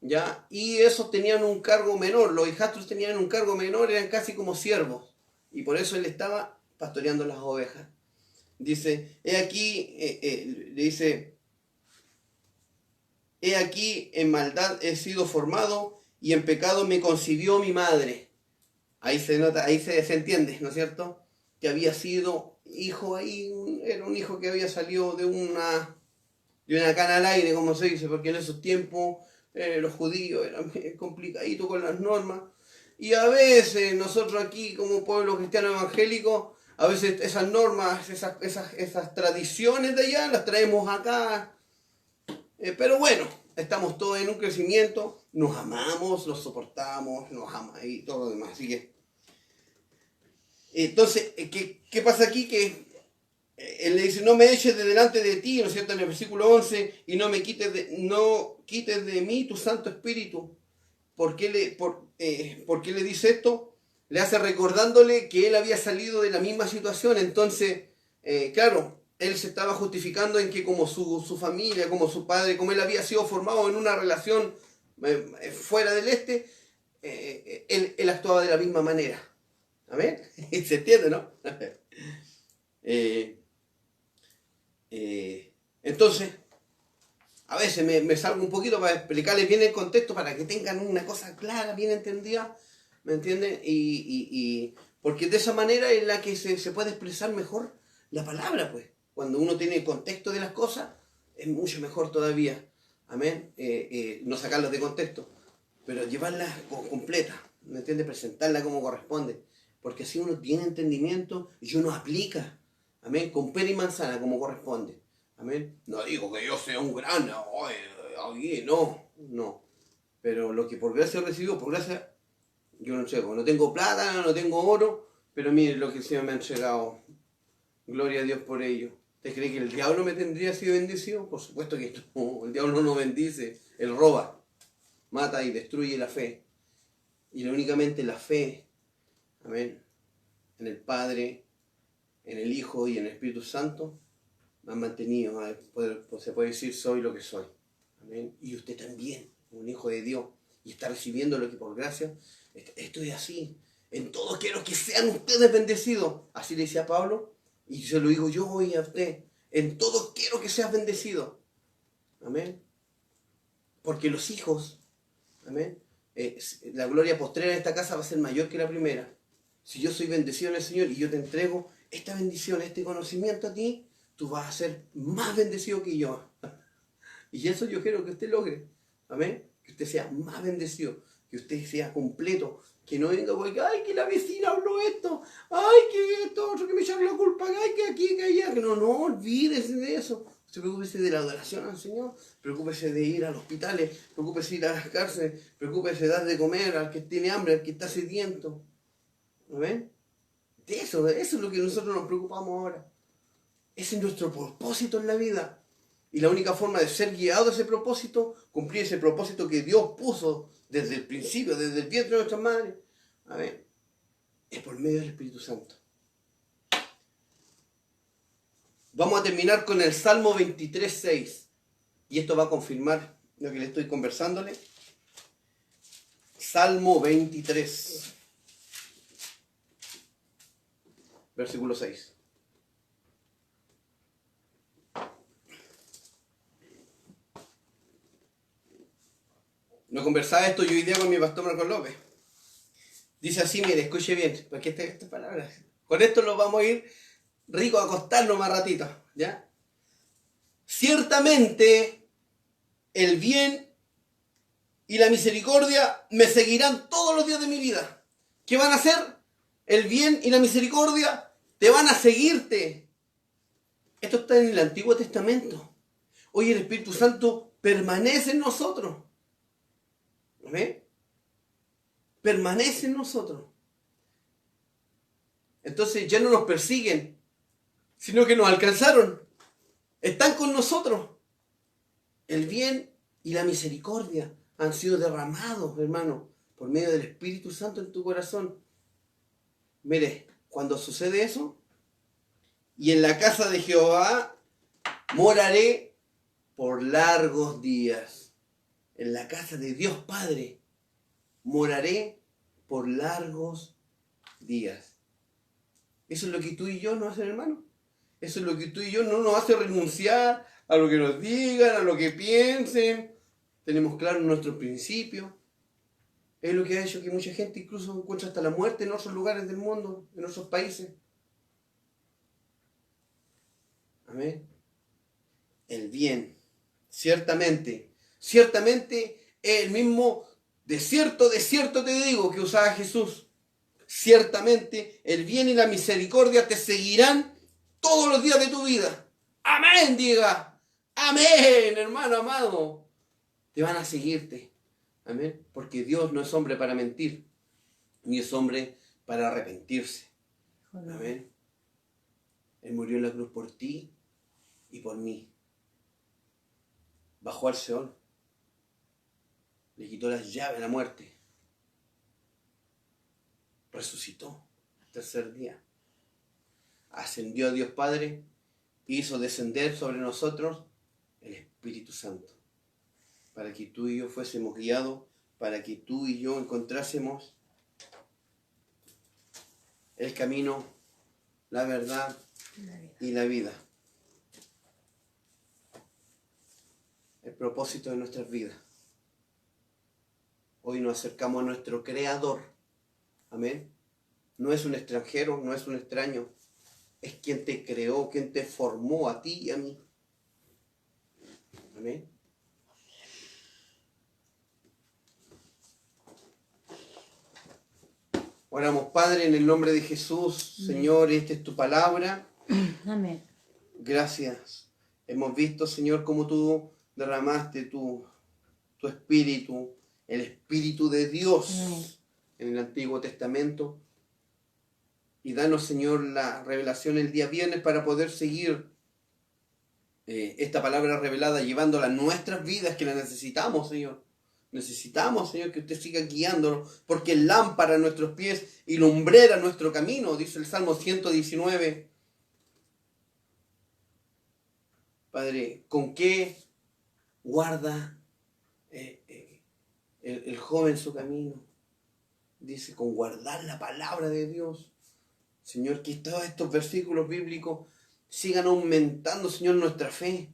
¿Ya? Y esos tenían un cargo menor, los hijastros tenían un cargo menor, eran casi como siervos, y por eso él estaba pastoreando las ovejas. Dice, he aquí, le dice, he aquí en maldad he sido formado y en pecado me concibió mi madre. Ahí se nota, ahí se entiende, ¿no es cierto?, que había sido hijo ahí, era un hijo que había salido de una cana al aire, como se dice, porque en esos tiempos los judíos eran complicaditos con las normas. Y a veces nosotros aquí, como pueblo cristiano evangélico, a veces esas normas, esas tradiciones de allá, las traemos acá. Pero bueno, estamos todos en un crecimiento, nos amamos, nos soportamos, nos ama y todo lo demás. Así que, entonces, ¿qué pasa aquí? Que él le dice: no me eches de delante de ti, ¿no es cierto?, en el versículo 11, y no quites de mí tu Santo Espíritu. ¿Por qué le dice esto? Le hace recordándole que él había salido de la misma situación. Entonces, claro, él se estaba justificando en que como su familia, como su padre, como él había sido formado en una relación fuera del él actuaba de la misma manera. ¿Amén? ¿Se entiende, no? Entonces, a veces me salgo un poquito para explicarles bien el contexto, para que tengan una cosa clara, bien entendida, ¿me entienden? Y porque de esa manera es la que se puede expresar mejor la palabra, pues. Cuando uno tiene el contexto de las cosas, es mucho mejor todavía. Amén. No sacarlas de contexto, pero llevarlas completa, ¿me entiendes? Presentarla como corresponde. Porque así uno tiene entendimiento y uno aplica. Amén. Con pera y manzana como corresponde. Amén. No digo que yo sea un gran, no. Pero lo que por gracia recibo, por gracia, yo no entrego. No tengo plata, no tengo oro, pero mire lo que el Señor me ha entregado. Gloria a Dios por ello. ¿Usted cree que el diablo me tendría sido bendecido? Por supuesto que no. El diablo no bendice. Él roba, mata y destruye la fe. Y únicamente la fe, amén, en el Padre, en el Hijo y en el Espíritu Santo, me han mantenido, se puede decir, soy lo que soy. Amén. Y usted también, un hijo de Dios, y está recibiendo lo que por gracia. Esto es así. En todo quiero que sean ustedes bendecidos. Así le decía Pablo, y se lo digo yo hoy a usted. En todo quiero que seas bendecido. Amén. Porque los hijos, amén, la gloria postrera de esta casa va a ser mayor que la primera. Si yo soy bendecido en el Señor y yo te entrego esta bendición, este conocimiento a ti, tú vas a ser más bendecido que yo. Y eso yo quiero que usted logre. Amén. Que usted sea más bendecido, que usted sea completo, que no venga porque, ay, que la vecina habló esto, ay, que esto otro, que me echaron la culpa, ay, que aquí, que allá. No, olvídese de eso. Usted preocúpese de la adoración al Señor, preocúpese de ir a los hospitales, preocúpese de ir a las cárceles, preocúpese de dar de comer al que tiene hambre, al que está sediento. ¿Amén? De eso es lo que nosotros nos preocupamos ahora. Ese es nuestro propósito en la vida. Y la única forma de ser guiado a ese propósito, cumplir ese propósito que Dios puso desde el principio, desde el vientre de nuestras madres, amén, es por medio del Espíritu Santo. Vamos a terminar con el Salmo 23:6. Y esto va a confirmar lo que le estoy conversándole. Salmo 23, versículo 6. No conversaba esto yo hoy día con mi pastor Marcos López. Dice así, mire, escuche bien, porque esta palabra, con esto lo vamos a ir rico a acostarnos más ratito, ¿ya? Ciertamente el bien y la misericordia me seguirán todos los días de mi vida. ¿Qué van a hacer? El bien y la misericordia te van a seguirte. Esto está en el Antiguo Testamento. Hoy el Espíritu Santo permanece en nosotros. ¿Ven? Permanece en nosotros. Entonces ya no nos persiguen, sino que nos alcanzaron. Están con nosotros. El bien y la misericordia han sido derramados, hermano, por medio del Espíritu Santo en tu corazón. Mire, cuando sucede eso, y en la casa de Jehová moraré por largos días. En la casa de Dios Padre moraré por largos días. Eso es lo que tú y yo nos hacen, hermano. Eso es lo que tú y yo no nos hace renunciar a lo que nos digan, a lo que piensen. Tenemos claro nuestros principios. Es lo que ha hecho que mucha gente incluso encuentre hasta la muerte en otros lugares del mundo, en otros países. Amén. El bien, ciertamente es el mismo de cierto te digo que usaba Jesús. Ciertamente el bien y la misericordia te seguirán todos los días de tu vida. Amén, diga. Amén, hermano amado. Te van a seguirte. Amén. Porque Dios no es hombre para mentir, ni es hombre para arrepentirse. Amén. Él murió en la cruz por ti y por mí. Bajó al Seol. Le quitó las llaves a la muerte. Resucitó al tercer día. Ascendió a Dios Padre. Hizo descender sobre nosotros el Espíritu Santo. Para que tú y yo fuésemos guiados. Para que tú y yo encontrásemos el camino, la verdad y la vida. El propósito de nuestras vidas. Hoy nos acercamos a nuestro Creador. Amén. No es un extranjero, no es un extraño. Es quien te creó, quien te formó a ti y a mí. Amén. Oramos, Padre, en el nombre de Jesús. Amén. Señor, esta es tu palabra. Amén. Gracias. Hemos visto, Señor, cómo tú derramaste tu espíritu, el Espíritu de Dios. Amén. En el Antiguo Testamento. Y danos, Señor, la revelación el día viernes para poder seguir esta palabra revelada, llevándola a nuestras vidas, que la necesitamos, Señor. Necesitamos, Señor, que usted siga guiándonos, porque es lámpara a nuestros pies y lumbrera a nuestro camino, dice el Salmo 119. Padre, ¿con qué Guarda el joven su camino. Dice, con guardar la palabra de Dios. Señor, que todos estos versículos bíblicos sigan aumentando, Señor, nuestra fe.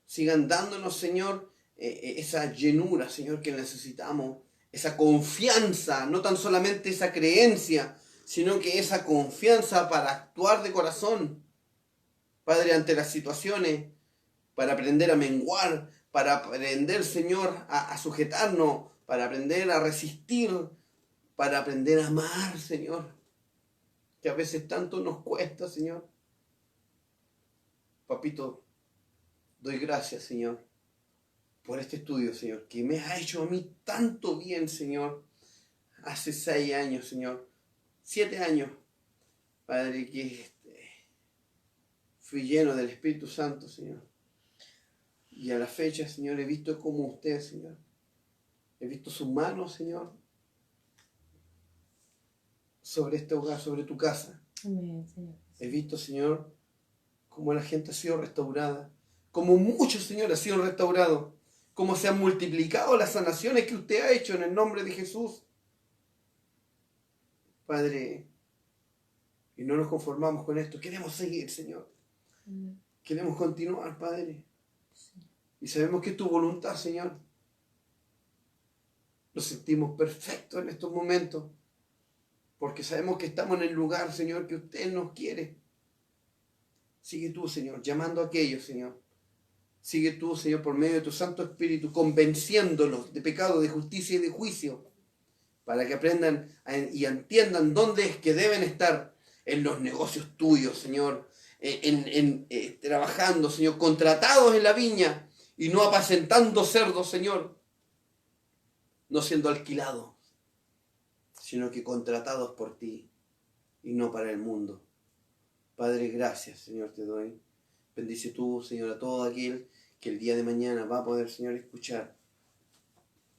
Sigan dándonos, Señor, esa llenura, Señor, que necesitamos. Esa confianza, no tan solamente esa creencia, sino que esa confianza para actuar de corazón. Padre, ante las situaciones, para aprender a menguar, para aprender, Señor, a sujetarnos, para aprender a resistir, para aprender a amar, Señor, que a veces tanto nos cuesta, Señor. Papito, doy gracias, Señor, por este estudio, Señor, que me ha hecho a mí tanto bien, Señor. Hace 6 años, Señor, 7 años, Padre, que fui lleno del Espíritu Santo, Señor. Y a la fecha, Señor, he visto como usted, Señor. He visto sus manos, Señor, sobre este hogar, sobre tu casa. Amén, Señor. He visto, Señor, cómo la gente ha sido restaurada. Como muchos, Señor, han sido restaurados. Cómo se han multiplicado las sanaciones que usted ha hecho en el nombre de Jesús. Padre, y no nos conformamos con esto. Queremos seguir, Señor. Amén. Queremos continuar, Padre. Y sabemos que es tu voluntad, Señor. Nos sentimos perfectos en estos momentos. Porque sabemos que estamos en el lugar, Señor, que usted nos quiere. Sigue tú, Señor, llamando a aquellos, Señor. Sigue tú, Señor, por medio de tu Santo Espíritu, convenciéndolos de pecado, de justicia y de juicio. Para que aprendan y entiendan dónde es que deben estar en los negocios tuyos, Señor. Trabajando, Señor, contratados en la viña y no apacentando cerdos, Señor. No siendo alquilados, sino que contratados por ti y no para el mundo. Padre, gracias, Señor, te doy. Bendice tú, Señor, a todo aquel que el día de mañana va a poder, Señor, escuchar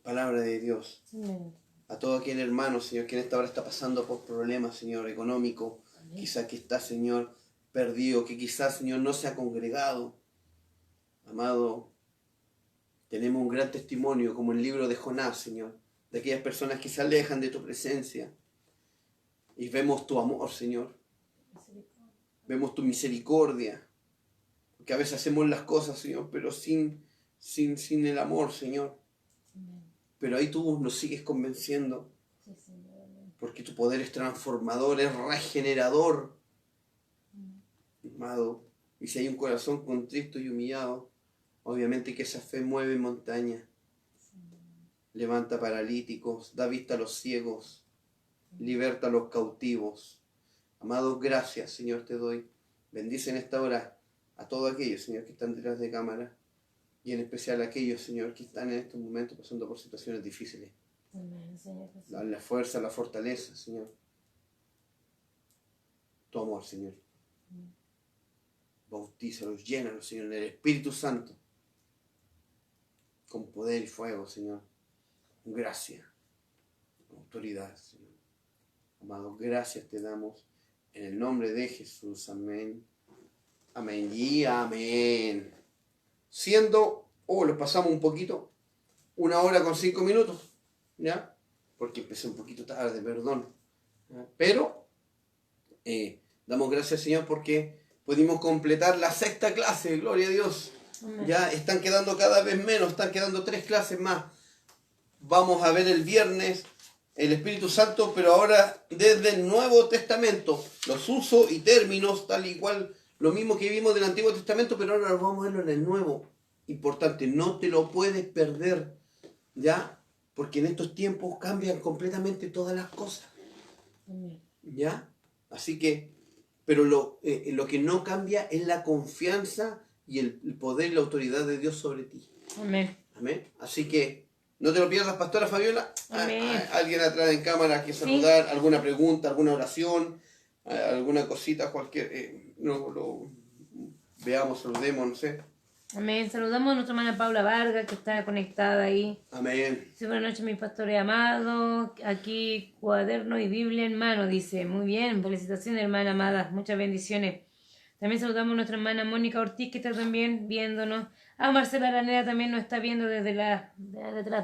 palabra de Dios. Amén. A todo aquel hermano, Señor, que en esta hora está pasando por problemas, Señor, económicos. Quizá que está, Señor, perdido, que quizás, Señor, no se ha congregado. Amado, tenemos un gran testimonio, como el libro de Jonás, Señor, de aquellas personas que se alejan de tu presencia. Y vemos tu amor, Señor. Vemos tu misericordia. Porque a veces hacemos las cosas, Señor, pero sin el amor, Señor. Pero ahí tú nos sigues convenciendo. Porque tu poder es transformador, es regenerador. Amado, y si hay un corazón contrito y humillado, obviamente que esa fe mueve montañas. Levanta paralíticos, da vista a los ciegos, liberta a los cautivos. Amado, gracias, Señor, te doy. Bendice en esta hora a todos aquellos, Señor, que están detrás de cámara, y en especial a aquellos, Señor, que están en estos momentos pasando por situaciones difíciles. Amén, Señor Jesús. Dale la fuerza, la fortaleza, Señor. Tu amor, Señor. Bautízalos, llénalos, Señor, en el Espíritu Santo. Con poder y fuego, Señor. Con gracia, con autoridad, Señor. Amado, gracias te damos en el nombre de Jesús. Amén. Amén y amén. Siendo, lo pasamos un poquito, 1 hora con 5 minutos, ¿ya? Porque empecé un poquito tarde, perdón. ¿Ya? Pero, damos gracias, Señor, porque pudimos completar la 6ª clase, gloria a Dios. Amén. Ya están quedando cada vez menos, están quedando 3 clases más. Vamos a ver el viernes el Espíritu Santo, pero ahora desde el Nuevo Testamento, los usos y términos, tal y cual, lo mismo que vimos del Antiguo Testamento, pero ahora vamos a verlo en el Nuevo. Importante, no te lo puedes perder, ¿ya? Porque en estos tiempos cambian completamente todas las cosas, ¿ya? Así que, pero lo que no cambia es la confianza y el poder y la autoridad de Dios sobre ti. Amén. Amén. Así que no te lo pierdas, Pastora Fabiola. Amén. Alguien atrás en cámara que saludar, alguna pregunta, alguna oración, alguna cosita, cualquier. Veamos, saludemos, no sé. Amén. Saludamos a nuestra hermana Paula Vargas, que está conectada ahí. Amén. Sí, buenas noches, mis pastores amados. Aquí, cuaderno y Biblia en mano, dice. Muy bien, felicitaciones, hermana amada. Muchas bendiciones. También saludamos a nuestra hermana Mónica Ortiz, que está también viéndonos. A Marcela Araneda también nos está viendo detrás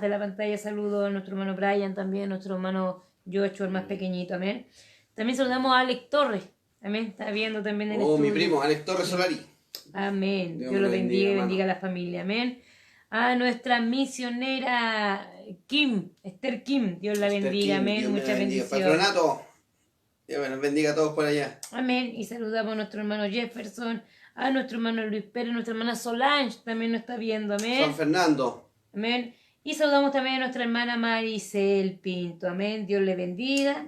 de la pantalla. Saludos a nuestro hermano Brian también, nuestro hermano Joshua, el más pequeñito, amén. También saludamos a Alex Torres, amén, está viendo también en el Oh, mi estudio. primo, Alex Torres Solari. Amén. Dios Dios lo bendiga y hermano. bendiga a la familia, amén. A nuestra misionera Kim, Esther Kim, Dios la Esther bendiga, Kim, amén, Dios me muchas bendiga. bendiciones. Patronato, Dios nos bendiga a todos por allá. Amén. Y saludamos a nuestro hermano Jefferson, a nuestro hermano Luis Pérez, nuestra hermana Solange también nos está viendo, amén. San Fernando. Amén. Y saludamos también a nuestra hermana Maricel Pinto, amén. Dios le bendiga,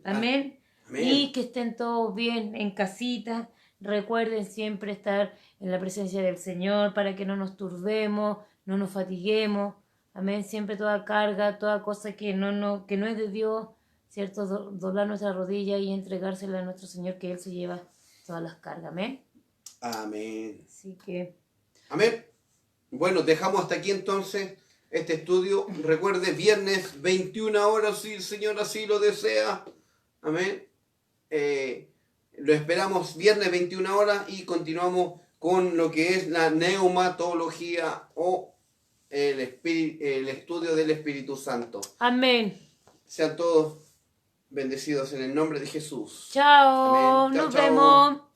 amén. Amén. Y que estén todos bien en casita. Recuerden siempre estar en la presencia del Señor para que no nos turbemos, no nos fatiguemos. Amén. Siempre toda carga, toda cosa que no es de Dios, ¿cierto? Doblar nuestra rodilla y entregársela a nuestro Señor, que Él se lleva todas las cargas. Amén. Amén. Así que... Amén. Bueno, dejamos hasta aquí entonces este estudio. Recuerde, viernes 21 horas, si el Señor así lo desea. Amén. Lo esperamos viernes 21 horas y continuamos con lo que es la neumatología o el estudio del Espíritu Santo. Amén. Sean todos bendecidos en el nombre de Jesús. Chao. Amén. Chao, Nos chao. vemos.